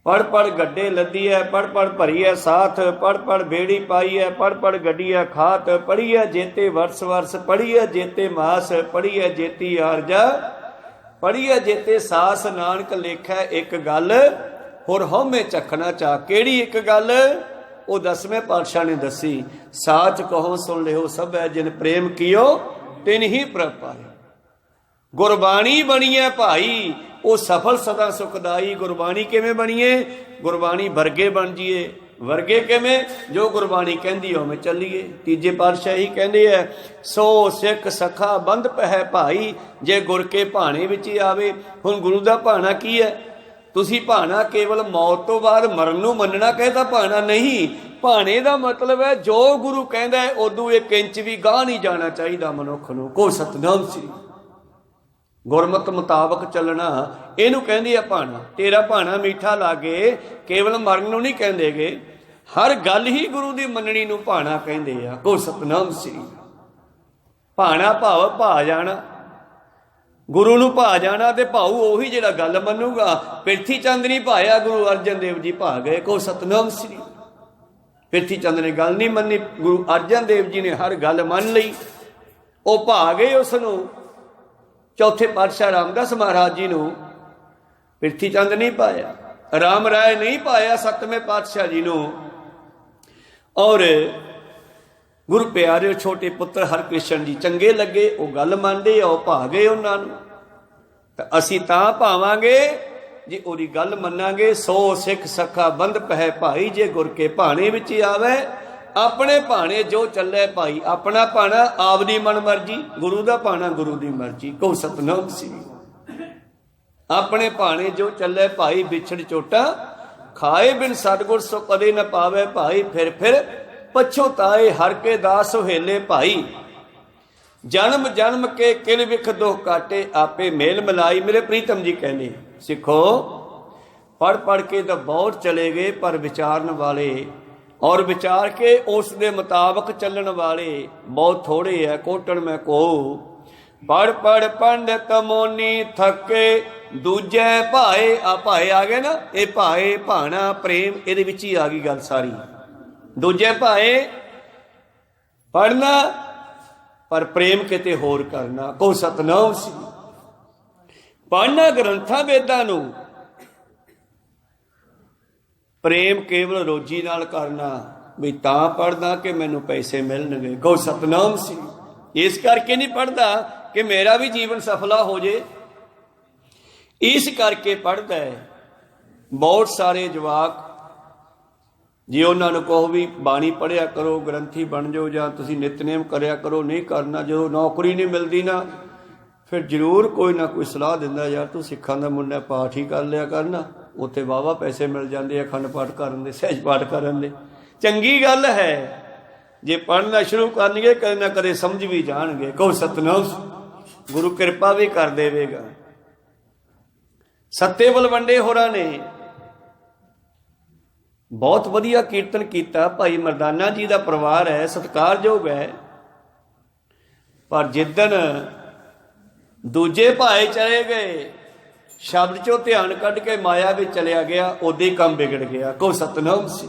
पढ़ पढ़ गड्ढे लदी है, पढ़ पढ़ भरी है साथ, पढ़ पढ़ बेड़ी पाई है, पढ़ पढ़ गड्डी है खात। पढ़ी है जेते वर्ष वर्ष, पढ़ी है जेते मास, पढ़ी है जेती आरजा, पढ़ी है जेते सास। नानक लेखा एक गल होर हौमे चखना चा। केड़ी एक गल? वो 10वें पातशाह ने दसी। साच कहो सुन लियो सब है, जिन प्रेम कियो तिन ही प्रभ पाए। गुरबाणी बनी है भाई, वो सफल सदा सुखदाई। गुरबाणी किवें बनीए? गुरबाणी वर्गे बन जाइए, ਵਰਗੇ ਕਿਵੇਂ? ਜੋ ਗੁਰਬਾਣੀ ਕਹਿੰਦੀ ਉਵੇਂ ਚੱਲੀਏ। ਤੀਜੇ ਪਾਤਸ਼ਾਹ ਹੀ ਕਹਿੰਦੇ ਐ, ਸੋ ਸਿੱਖ ਸਖਾ ਬੰਧ ਪਹਿ ਭਾਈ, ਜੇ ਗੁਰ ਕੇ ਭਾਣੇ ਵਿੱਚ ਹੀ ਆਵੇ। ਹੁਣ ਗੁਰੂ ਦਾ ਭਾਣਾ ਕੀ ਹੈ? ਤੁਸੀਂ ਭਾਣਾ ਕੇਵਲ ਮੌਤ ਤੋਂ ਬਾਅਦ ਮਰਨ ਨੂੰ ਮੰਨਣਾ ਕਹੇ ਤਾਂ ਭਾਣਾ ਨਹੀਂ। ਭਾਣੇ ਦਾ ਮਤਲਬ ਹੈ ਜੋ ਗੁਰੂ ਕਹਿੰਦਾ ਹੈ ਉਦੋਂ 1 ਇੰਚ ਵੀ ਗਾਂਹ ਨਹੀਂ ਜਾਣਾ ਚਾਹੀਦਾ ਮਨੁੱਖ ਨੂੰ। ਕੋ ਸਤਨਾਮ ਸ੍ਰੀ, ਗੁਰਮਤ ਮੁਤਾਬਕ ਚੱਲਣਾ, ਇਹਨੂੰ ਕਹਿੰਦੇ ਆ ਭਾਣਾ। ਤੇਰਾ ਭਾਣਾ ਮਿੱਠਾ ਲਾਗੇ, ਕੇਵਲ ਮਰਨ ਨੂੰ ਨਹੀਂ ਕਹਿੰਦੇਗੇ, ਹਰ ਗੱਲ ਹੀ ਗੁਰੂ ਦੀ ਮੰਨਣੀ ਨੂੰ ਭਾਣਾ ਕਹਿੰਦੇ ਆ। ਕੋ ਸਤਨਾਮ ਸ੍ਰੀ। ਭਾਣਾ ਭਾਵ ਭਾ ਜਾਣਾ, ਗੁਰੂ ਨੂੰ ਭਾ ਜਾਣਾ। ਤੇ ਭਾਊ ਉਹੀ ਜਿਹੜਾ ਗੱਲ ਮੰਨੂਗਾ। ਪ੍ਰਿਥੀ ਚੰਦ ਨਹੀਂ ਭਾਇਆ, ਗੁਰੂ ਅਰਜਨ ਦੇਵ ਜੀ ਭਾ ਗਏ। ਕੋ ਸਤਨਾਮ ਸ੍ਰੀ। ਪ੍ਰਿਥੀ ਚੰਦ ਨੇ ਗੱਲ ਨਹੀਂ ਮੰਨੀ, ਗੁਰੂ ਅਰਜਨ ਦੇਵ ਜੀ ਨੇ ਹਰ ਗੱਲ ਮੰਨ ਲਈ, ਉਹ ਭਾ ਗਏ ਉਸ ਨੂੰ। ਚੌਥੇ ਪਾਤਸ਼ਾਹ ਰਾਮਦਾਸ ਮਹਾਰਾਜ ਜੀ ਨੂੰ ਪ੍ਰਿਥੀ ਚੰਦ ਨਹੀਂ ਪਾਇਆ, ਰਾਮ ਰਾਏ ਨਹੀਂ ਪਾਇਆ ਸੱਤਵੇਂ ਪਾਤਸ਼ਾਹ ਜੀ ਨੂੰ। ਔਰ ਗੁਰੂ ਪਿਆਰੇ ਛੋਟੇ ਪੁੱਤਰ ਹਰਕ੍ਰਿਸ਼ਨ ਜੀ ਚੰਗੇ ਲੱਗੇ, ਉਹ ਗੱਲ ਮੰਨਦੇ ਆ, ਉਹ ਭਾ ਗਏ ਉਹਨਾਂ ਨੂੰ। ਤਾਂ ਅਸੀਂ ਤਾਂ ਭਾਵਾਂਗੇ ਜੇ ਉਹਦੀ ਗੱਲ ਮੰਨਾਂਗੇ। ਸੋ ਸਿੱਖ ਸਖਾ ਬੰਧ ਪਹਿ ਭਾਈ, ਜੇ ਗੁਰ ਕੇ ਭਾਣੇ ਵਿੱਚ ਹੀ ਆਵੇ। ਆਪਣੇ ਭਾਣੇ ਜੋ ਚੱਲੇ ਭਾਈ, ਆਪਣਾ ਭਾਣਾ ਆਪਦੀ ਮਨ ਮਰਜੀ, ਗੁਰੂ ਦਾ ਭਾਣਾ ਗੁਰੂ ਦੀ ਮਰਜੀ। ਕਹੋ ਸਤਨਾਮ ਸ੍ਰੀ। ਆਪਣੇ ਭਾਣੇ ਜੋ ਚੱਲੇ ਭਾਈ, ਵਿਛੜ ਚੋਟਾ ਖਾਏ ਬਿਨ ਸਤਿਗੁਰ ਸੋ ਕਦੇ ਨਾ ਪਾਵੇ ਭਾਈ। ਫਿਰ ਪਛੋਤਾਏ ਹਰ ਕੇ ਦਾਸ ਸੁਹੇਲੇ ਭਾਈ, ਜਨਮ ਜਨਮ ਕੇ ਕਿਲ ਵਿਖ ਦੁਖ ਕਾਟੇ, ਆਪੇ ਮੇਲ ਮਿਲਾਈ। ਮੇਰੇ ਪ੍ਰੀਤਮ ਜੀ ਕਹਿੰਦੇ, ਸਿੱਖੋ ਪੜ੍ਹ ਕੇ ਤਾਂ ਬਹੁਤ ਚਲੇ ਗਏ, ਪਰ ਵਿਚਾਰਨ ਵਾਲੇ ਔਰ ਵਿਚਾਰ ਕੇ ਉਸ ਦੇ ਮੁਤਾਬਕ ਚੱਲਣ ਵਾਲੇ ਬਹੁਤ ਥੋੜੇ ਹੈ। ਕੋਟਣ ਮੈਂ ਕੋ ਪੜ ਪੰਡਤ ਮੋਨੀ ਥੱਕੇ, ਦੂਜੇ ਭਾਏ। ਆ ਭਾਏ ਆ ਗਏ ਨਾ, ਇਹ ਭਾਏ ਭਾਣਾ ਪ੍ਰੇਮ ਇਹਦੇ ਵਿੱਚ ਹੀ ਆ ਗਈ ਗੱਲ ਸਾਰੀ। ਦੂਜੇ ਭਾਏ ਪੜਨਾ, ਪਰ ਪ੍ਰੇਮ ਕਿਤੇ ਹੋਰ ਕਰਨਾ। ਕੋ ਸਤਨਾਮ ਸੀ। ਪੜਨਾ ਗ੍ਰੰਥਾਂ ਵੇਦਾਂ ਨੂੰ, ਪ੍ਰੇਮ ਕੇਵਲ ਰੋਜੀ ਨਾਲ ਕਰਨਾ, ਵੀ ਤਾਂ ਪੜ੍ਹਦਾ ਕਿ ਮੈਨੂੰ ਪੈਸੇ ਮਿਲਣਗੇ। ਕਹੋ ਸਤਨਾਮ ਸੀ। ਇਸ ਕਰਕੇ ਨਹੀਂ ਪੜ੍ਹਦਾ ਕਿ ਮੇਰਾ ਵੀ ਜੀਵਨ ਸਫਲਾ ਹੋ ਜੇ, ਇਸ ਕਰਕੇ ਪੜ੍ਹਦਾ ਹੈ। ਬਹੁਤ ਸਾਰੇ ਜਵਾਕ ਜੇ ਉਹਨਾਂ ਨੂੰ ਕਹੋ ਵੀ ਬਾਣੀ ਪੜ੍ਹਿਆ ਕਰੋ, ਗ੍ਰੰਥੀ ਬਣ ਜਾਓ, ਜਾਂ ਤੁਸੀਂ ਨਿਤਨੇਮ ਕਰਿਆ ਕਰੋ, ਨਹੀਂ ਕਰਨਾ। ਜਦੋਂ ਨੌਕਰੀ ਨਹੀਂ ਮਿਲਦੀ ਨਾ, ਫਿਰ ਜ਼ਰੂਰ ਕੋਈ ਨਾ ਕੋਈ ਸਲਾਹ ਦਿੰਦਾ, ਯਾਰ ਤੂੰ ਸਿੱਖਾਂ ਦਾ ਮੁੰਡਾ, ਪਾਠ ਹੀ ਕਰ ਲਿਆ ਕਰਨਾ, ਉੱਥੇ ਵਾਹਵਾ ਪੈਸੇ ਮਿਲ ਜਾਂਦੇ ਆ ਅਖੰਡ ਪਾਠ ਕਰਨ ਦੇ, ਸਹਿਜ ਪਾਠ ਕਰਨ ਦੇ। ਚੰਗੀ ਗੱਲ ਹੈ, ਜੇ ਪੜ੍ਹਨਾ ਸ਼ੁਰੂ ਕਰਨਗੇ ਕਦੇ ਨਾ ਕਦੇ ਸਮਝ ਵੀ ਜਾਣਗੇ। ਕਹੋ ਸਤਨਾਮ, ਗੁਰੂ ਕਿਰਪਾ ਵੀ ਕਰ ਦੇਵੇਗਾ। ਸੱਤੇ ਬਲਵੰਡੇ ਹੋਰਾਂ ਨੇ ਬਹੁਤ ਵਧੀਆ ਕੀਰਤਨ ਕੀਤਾ। ਭਾਈ ਮਰਦਾਨਾ ਜੀ ਦਾ ਪਰਿਵਾਰ ਹੈ, ਸਤਿਕਾਰਯੋਗ ਹੈ, ਪਰ ਜਿੱਦਣ ਦੂਜੇ ਭਾਏ ਚਲੇ ਗਏ, ਸ਼ਬਦ ਚੋਂ ਧਿਆਨ ਕੱਢ ਕੇ ਮਾਇਆ ਵਿੱਚ ਚਲਿਆ ਗਿਆ, ਉਦੋਂ ਹੀ ਕੰਮ ਵਿਗੜ ਗਿਆ। ਕਹੋ ਸਤਨਾਮ ਸ੍ਰੀ।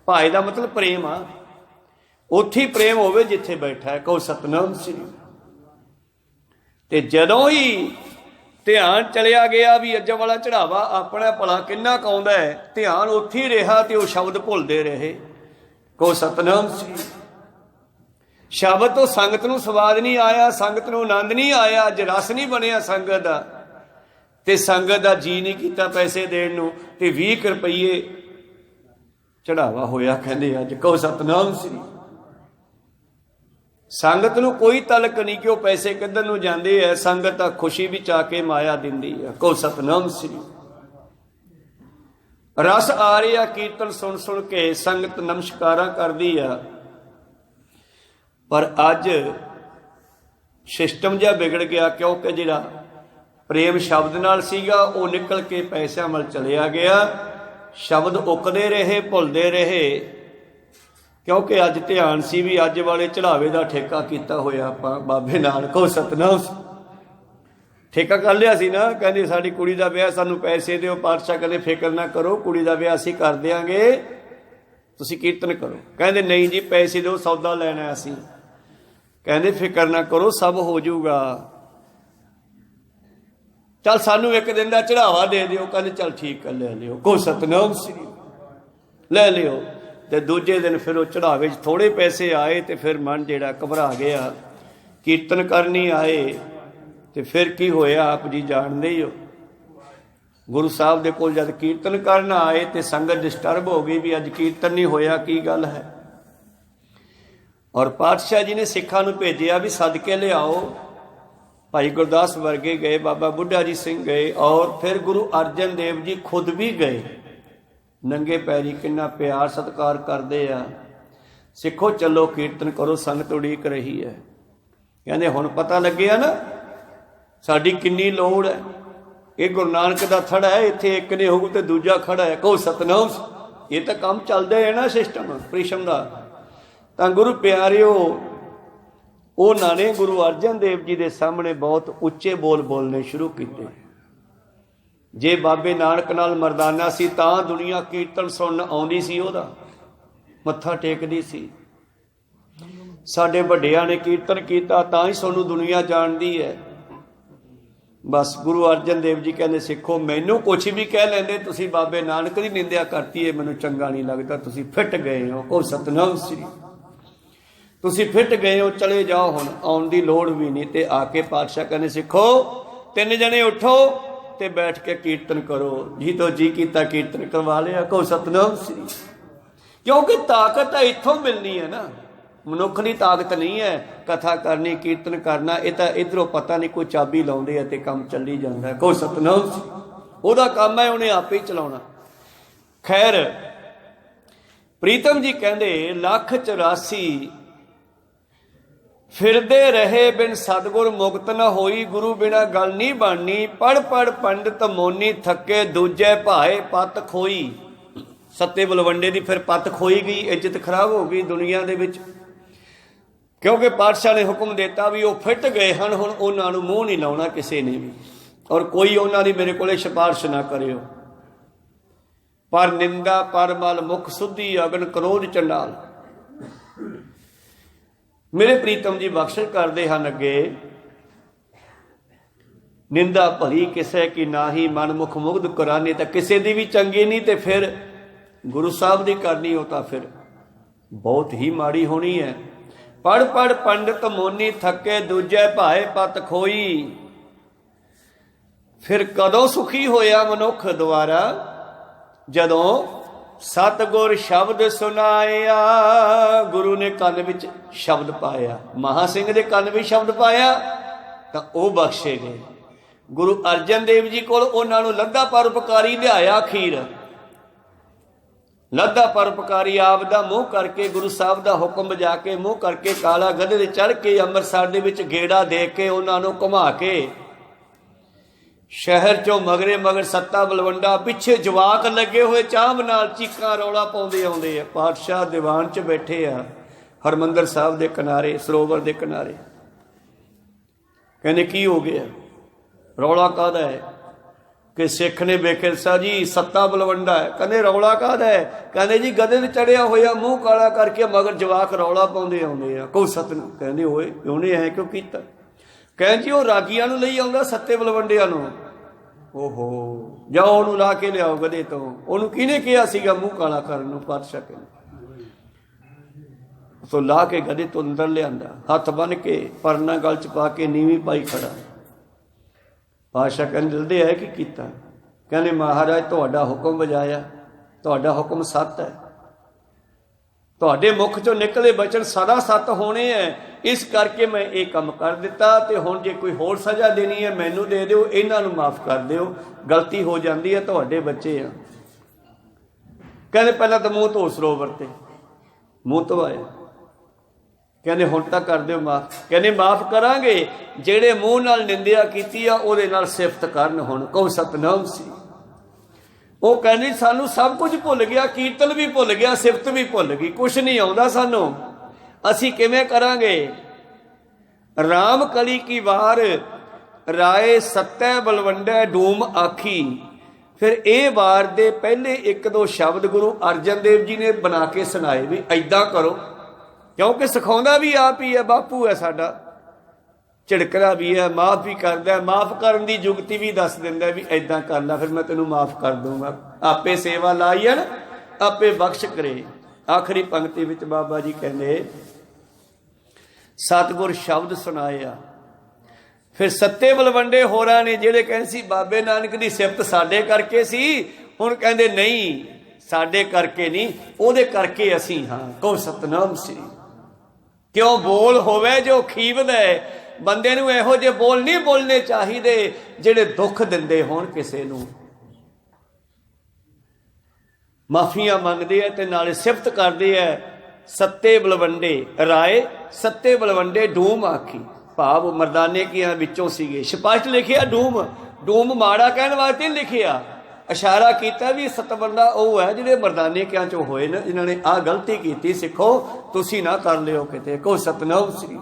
ਭਾਏ ਦਾ ਮਤਲਬ ਪ੍ਰੇਮ ਆ, ਉੱਥੇ ਹੀ ਪ੍ਰੇਮ ਹੋਵੇ ਜਿੱਥੇ ਬੈਠਾ ਹੈ। ਕਹੋ ਸਤਨਾਮ ਸ੍ਰੀ। ਤੇ ਜਦੋਂ ਹੀ ਧਿਆਨ ਚਲਿਆ ਗਿਆ ਵੀ ਅੱਜ ਵਾਲਾ ਚੜਾਵਾ ਆਪਣਾ ਭਲਾ ਕਿੰਨਾ ਕਾਉਂਦਾ ਹੈ, ਧਿਆਨ ਉੱਥੇ ਹੀ ਰਿਹਾ ਤੇ ਉਹ ਸ਼ਬਦ ਭੁੱਲਦੇ ਰਹੇ। ਕਹੋ ਸਤਨਾਮ ਸ੍ਰੀ। ਸ਼ਬਦ ਤੋਂ ਸੰਗਤ ਨੂੰ ਸਵਾਦ ਨਹੀਂ ਆਇਆ, ਸੰਗਤ ਨੂੰ ਆਨੰਦ ਨਹੀਂ ਆਇਆ, ਅੱਜ ਰਸ ਨਹੀਂ ਬਣਿਆ ਸੰਗਤ ਦਾ, ਤੇ ਸੰਗਤ ਦਾ ਜੀ ਨਹੀਂ ਕੀਤਾ ਪੈਸੇ ਦੇਣ ਨੂੰ, ਤੇ 20 ਰੁਪਈਏ ਚੜਾਵਾ ਹੋਇਆ ਕਹਿੰਦੇ ਅੱਜ। ਕਹੋ ਸਤਨਾਮ ਸ੍ਰੀ। ਸੰਗਤ ਨੂੰ ਕੋਈ ਤਲਕ ਨਹੀਂ ਕਿ ਉਹ ਪੈਸੇ ਕਿੱਧਰ ਨੂੰ ਜਾਂਦੇ ਹੈ, ਸੰਗਤ ਤਾਂ ਖੁਸ਼ੀ ਵਿੱਚ ਆ ਕੇ ਮਾਇਆ ਦਿੰਦੀ ਹੈ। ਕਹੋ ਸਤਨਾਮ ਸ੍ਰੀ। ਰਸ ਆ ਰਿਹਾ ਕੀਰਤਨ ਸੁਣ ਸੁਣ ਕੇ, ਸੰਗਤ ਨਮਸਕਾਰਾਂ ਕਰਦੀ ਆ, ਪਰ ਅੱਜ ਸਿਸਟਮ ਜਿਹਾ ਵਿਗੜ ਗਿਆ, ਕਿਉਂਕਿ ਜਿਹੜਾ ਪ੍ਰੇਮ ਸ਼ਬਦ ਨਾਲ ਸੀਗਾ ਉਹ ਨਿਕਲ ਕੇ ਪੈਸਿਆਂ ਵੱਲ ਚਲਿਆ ਗਿਆ। ਸ਼ਬਦ ਉਕਦੇ ਰਹੇ, ਭੁੱਲਦੇ ਰਹੇ, ਕਿਉਂਕਿ ਅੱਜ ਧਿਆਨ ਸੀ ਵੀ ਅੱਜ ਵਾਲੇ ਚੜਾਵੇ ਦਾ ਠੇਕਾ ਕੀਤਾ ਹੋਇਆ ਆਪਾਂ ਬਾਬੇ ਨਾਲ। ਕਹੋ ਸਤਨਾਮ। ਠੇਕਾ ਕਰ ਲਿਆ ਸੀ ਨਾ, ਕਹਿੰਦੇ ਸਾਡੀ ਕੁੜੀ ਦਾ ਵਿਆਹ, ਸਾਨੂੰ ਪੈਸੇ ਦਿਓ। ਪਾਤਸ਼ਾਹ ਕਹਿੰਦੇ ਫਿਕਰ ਨਾ ਕਰੋ, ਕੁੜੀ ਦਾ ਵਿਆਹ ਅਸੀਂ ਕਰ ਦਿਆਂਗੇ, ਤੁਸੀਂ ਕੀਰਤਨ ਕਰੋ। ਕਹਿੰਦੇ ਨਹੀਂ ਜੀ ਪੈਸੇ ਦਿਓ, ਸੌਦਾ ਲੈਣਾ ਅਸੀਂ। ਕਹਿੰਦੇ ਫਿਕਰ ਨਾ ਕਰੋ, ਸਭ ਹੋ ਜਾਊਗਾ, ਚੱਲ ਸਾਨੂੰ ਇੱਕ ਦਿਨ ਦਾ ਚੜਾਵਾ ਦੇ ਦਿਓ। ਕਹਿੰਦੇ ਚੱਲ ਠੀਕ ਹੈ, ਲੈ ਲਿਓ। ਕਹੋ ਸਤਨਾਮ ਸ੍ਰੀ। ਲੈ ਲਿਓ। ਤੇ ਦੂਜੇ ਦਿਨ ਫਿਰ ਉਹ ਚੜਾਵੇ 'ਚ ਥੋੜੇ ਪੈਸੇ ਆਏ, ਤੇ ਫਿਰ ਮਨ ਜਿਹੜਾ ਘਬਰਾ ਗਿਆ। ਕੀਰਤਨ ਕਰਨੀ ਆਏ ਤੇ ਫਿਰ ਕੀ ਹੋਇਆ ਆਪ ਜੀ ਜਾਣਦੇ ਹੀ ਹੋ। गुरु साहब दे कोल जद कीर्तन करन आए तो संगत डिस्टर्ब हो गई भी अज कीर्तन नहीं होया, की गल है। और पातशाह जी ने सिखां नूं भेजिया भी सदके लियाओ। भाई गुरदास वर्गे गए, बाबा बुढ़ा जी सिंह गए, और फिर गुरु अर्जन देव जी खुद भी गए। नंगे पैरी किन्ना प्यार सत्कार करते आ। सिखो चलो कीर्तन करो, संगत उड़ीक रही है। कहते हुण पता लग्या ना साडी किन्नी लोड़ है। ये गुरु नानक का थड़ा है, इत्थे एक ने होऊ तो दूजा खड़ा है, कहो सतनाम। ये तो काम चलता है ना सिस्टम प्रेषम का। तो गुरु प्यारिओ उन्होंने गुरु अर्जन देव जी के सामने बहुत उच्चे बोल बोलने शुरू किए। जे बाबे नानक नाल मरदाना सी तां दुनिया कीर्तन सुनन आउंदी सी, ओहदा मत्था टेकदी सी। साडे वड्डियां ने कीर्तन कीता तां ही सानू दुनिया जानदी है। बस गुरु अर्जन देव जी कहते सिखो मैनू कुछ भी कह लेंदे, तुसी बाबे नानक की निंदिया करती है, मैनू चंगा नहीं लगता, तुसी फिट गए हो। ओ सतनाम श्री, तुसी फिट गए हो, चले जाओ, हुण आउण दी लोड़ भी नहीं। ते आके पातशाह कहने सिखो 3 जने उठो ते बैठ के कीर्तन करो। जी तो जी कीता कीर्तन करवा लिया, कहो सतनाम श्री। क्योंकि ताकत है इत्थों मिलनी है ना, मनुख की ताकत नहीं है। कथा करनी कीर्तन करना ये तो इधरों पता नहीं कोई चाबी लाउंदे है ते काम चली जाता है। कोई सतनाम ओहदा काम है, उन्हें आपे ही चलाउणा। खैर प्रीतम जी कहंदे 1,84 फिरदे रहे बिन सतगुर मुक्त न होई, गुरु बिना गल नहीं बननी। पढ़ पढ़ पंडित मोनी थके, दूजे भाए पत खोई। सत्ते बलवंडे की फिर पत खोई गई, इज्जत खराब हो गई दुनिया दे विच। क्योंकि पातशाह ने हुक्म देता भी वो फिट गए हैं, हुण उन्हां नूं मूँह नहीं लाउणा किसी ने भी, और कोई उन्हां दी मेरे कोले सिफारिश ना करियो। पर निंदा पर मल मुख सुधी, अगन क्रोध चंडाल। मेरे प्रीतम जी बख्शिश करते हैं अगे, निंदा भली किसे की नाही, मन मुख मुग्ध कराने। तो किसी की भी चंगी नहीं, तो फिर गुरु साहब की करनी हो तो फिर बहुत ही माड़ी होनी है। पढ़ पढ़ पंडित मोनी थके, दूजे भाए पत खोई। फिर कदों सुखी होया मनुख द्वारा, जदों सतगुर शब्द सुनाया। गुरु ने कन विच शब्द पाया, महासिंह दे कन विच शब्द पाया, तो वह बख्शे गए। गुरु अर्जन देव जी कोल उन्हां नूं लद्दा परोपकारी लियाया। अखीर लद्दा परोपकारी आप दा मुँह करके, गुरु साहब का हुक्म बजा के मुँह करके, काला गधे चढ़ के अमृतसर दे विच गेड़ा दे के उन्हां नूं घुमा के, शहर चों मगरे मगर सत्ता बलवंडा, पिछे जवाक लगे हुए चांब नाल चीकां रौला पाउंदे आउंदे आ। पातशाह दीवान च बैठे आ हरमंदर साहब दे किनारे, सरोवर दे किनारे। कहने की हो गया, रौला काहदा है कि सिख ने वेखे सा जी सत्ता बलवंडा है। कहने रौला काहदा है, कहने जी गधे ते चढ़िया होया मूँह काला करके मगर जवाक रौला पाउंदे आउंदे आ। कोई सतनाम। कहने होए उन्हें ऐ क्यों कीता? कहन जी वो रागियां नूं लई आउंदा सत्ते बलवंडियां नूं। ओहो जाओ उहनूं ला के लियाओ गधे तो। उहनूं किहने किहा सीगा मूँह काला करन नूं? पातशाह कहंदे सो ला के गधे तो अंदर लिआंदा, हथ बन के परना गल च पा के नीवीं पाई खड़ा। पातशाह कहंदे दिलदे है की कीता? कहंदे महाराज तुहाडा हुक्म वजाया, तुहाडा हुक्म सत है, तुहाडे मुख चों निकले बचन सदा सत होने हैं, इस करके मैं ये काम कर दिता। ते हुण जे कोई होर सज़ा देनी है मैनू दे दिओ, इन्हां नूं माफ़ कर दिओ, गलती हो जाती है, तुहाडे बच्चे आ। कहंदे पहलां तो मूँह धो सरोवर ते, मूँह धोआया। कहंदे हुण तां कर दिओ माफ़। कहंदे माफ़ करांगे, जेड़े मूँह नाल निंदिया कीती आ उहदे नाल सिफत करन। हुण कहो सतनाम सी। वो कहंदे सानू सब कुछ भुल गया, कीर्तन भी भुल गया, सिफत भी भुल गई, कुछ नहीं आउंदा सानू, असी किवें करांगे? राम कली की वार राय सत्तै बलवंडै डूम आखी। फिर ये वार दे पहले 1-2 शब्द गुरु अर्जन देव जी ने बना के सुनाए भी ऐदां करो, क्योंकि सिखाउंदा भी आप ही है, बापू है साडा, झिड़कदा भी है, माफ़ भी करदा है, माफ़ करन दी जुगती भी दस दिंदा भी ऐदां कर ला फिर मैं तेनू माफ़ कर दूंगा। आपे सेवा लाई है ना, आपे बख्श करे। आखिरी पंक्ति विच बाबा जी कहंदे सतगुर शब्द सुनाया, फिर सत्ते बलवंडे होरां ने जिहड़े कहंदे सी बाबे नानक दी सिफत साडे करके सी, हुण कहंदे नहीं साडे करके नहीं, ओहदे करके असीं हां। कहो सतनाम श्री। क्यों बोल होवे जो खीवद है। बंदे नूं इहो जे बोल नहीं बोलने चाहिए जिहड़े दुख दिंदे होण किसे नूं। माफियां मंगदे है ते नाले सिफत करदे है। सत्ते बलवंडे राय सत्ते बलवंडे डूम आखी, भाव मरदाने कियां विचों सीगे। स्पष्ट लिखिया डूम, डूम माड़ा कहण वास्ते नहीं लिखिया, इशारा किया भी सतबंदा वो है जिहड़े मरदाने कियां चों होए ने, जिन्हां ने आ गलती की। सिखो तुसीं ना कर लियो किते। कहो सतनाम श्री।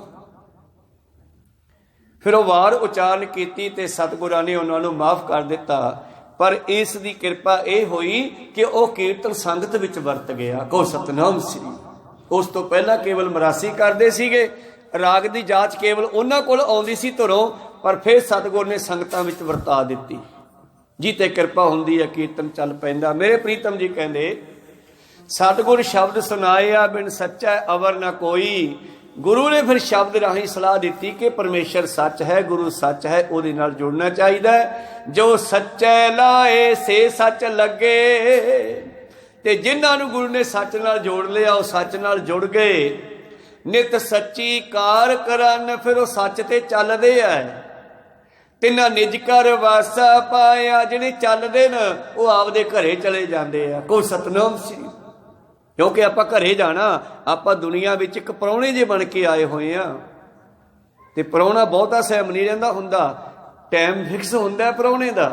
फिर वो वार उचारण की ते सतगुरां ने उन्हां नूं माफ कर दिता। पर इस दी कृपा यह हुई कि वह कीर्तन संगत विच वरत गया। कहो सतनाम श्री। उस तो पहला केवल मरासी करते सीगे, राग की जांच केवल उन्हां कोल आउंदी सी धुरों, पर फिर सतगुर ने संगतां विच वरता दित्ती। जी ते कृपा हुंदी है कीर्तन चल पैंदा। मेरे प्रीतम जी कहंदे सतगुर शब्द सुनाया बिन सच्चा अवर ना कोई। गुरु ने फिर शब्द राही सलाह दी कि परमेश्वर सच है, गुरु सच है, उहदे नाल जुड़ना चाहिए। जो सच्चे लाए से सच लगे। ते जिन्हां नूं गुरु ने सच नाल जोड़ लिया वो सच नाल जुड़ गए। नित सच्ची कार करन फिर वो सच ते चलदे है। तिन्हां निज कर वासा पाया। जिहड़े चलदे न वो आपदे घरे चले जांदे आ। कोई सतनाम श्री। क्योंकि आपां घरे जाना, आपां दुनिया विच एक परौणे जे बन के आए होए आ। ते परौणा बहुता सहम नहीं रहिंदा हुंदा, टाइम फिक्स हुंदा परौणे दा।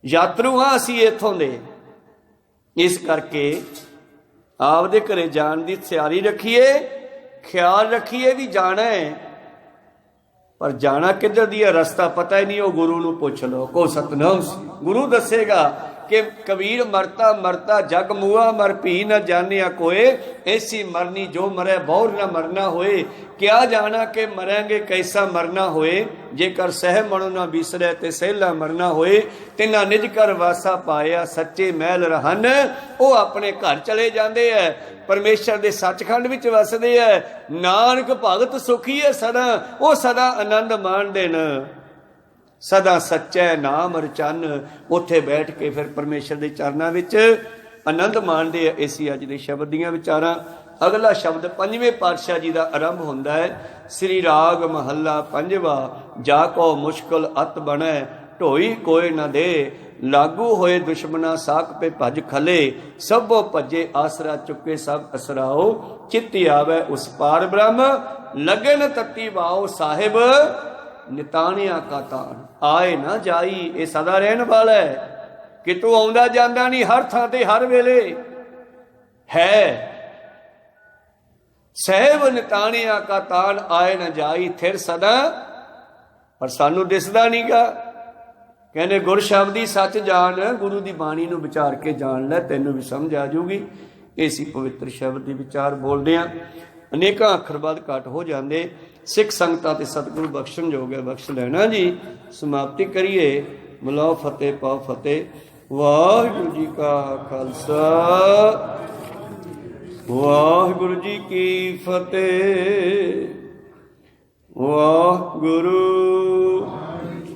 यात्रु हाँ असीं इत्थों दे, इस करके आपदे घरे जाण दी तैयारी रखिए, ख्याल रखिए भी जाना है। पर जाना किधर दी है रस्ता पता ही नहीं, वो गुरु नूं पुछ लो। को सतनाम श्री। गुरु दसेगा कि कबीर मरता मरता जग मुआ मर भी न जानिया कोय। ऐसी मरनी जो मरे बहुर न मरना होए। क्या जाना कि मरेंगे कैसा मरना होए। जेकर सह मनो न बिसरे ते सहला मरना होए। तिन्हां निज कर वासा पाया सच्चे महल रहन। वो अपने घर चले जाते हैं, परमेश्वर के सचखंड विच वसदे है। नानक भगत सुखी है सदा, वो सदा आनंद माणदे न। सदा सच्चा नाम रचन। उत्थे बैठ के फिर परमेश्वर के चरणों विच आनंद माणदे है। इसी अज दे शब्द दीआं विचारां। अगला शब्द पंजवें पातशाह जी का आरंभ होंदा है। श्री राग महला पंजवा। जाको मुश्किल अत बने ढोई कोई न दे। लागू होए दुश्मना साक पे भज खले। सबो भजे आसरा चुके सब असराओ। चित्ती आवे उस पार ब्रह्म लगन तत्ती वाओ। साहिब निताणिया का तान आए ना जाई। ये सदा रहन वाला है, कितों आउंदा जांदा नहीं, हर थां ते हर वेले है। सहब निताणिया का तान आए ना जाई। थिर सदा पर सानू दिसदा नहीं गा। कहने गुर शब्दी सच जान। गुरु की बाणी नूं विचार के जान लै, तैनूं भी समझ आ जाऊगी। इसी पवित्र शब्द के विचार बोलदे आ अनेकां अखर बद घट हो जाते। सिख संगतां ते सतगुरु बख्शण योग है, बख्श लेना जी। समाप्ति करिए। बुलाओ फतेह पाओ फतेह। वाहिगुरू जी का खालसा वाहिगुरू जी की फतेह। वाहिगुरू।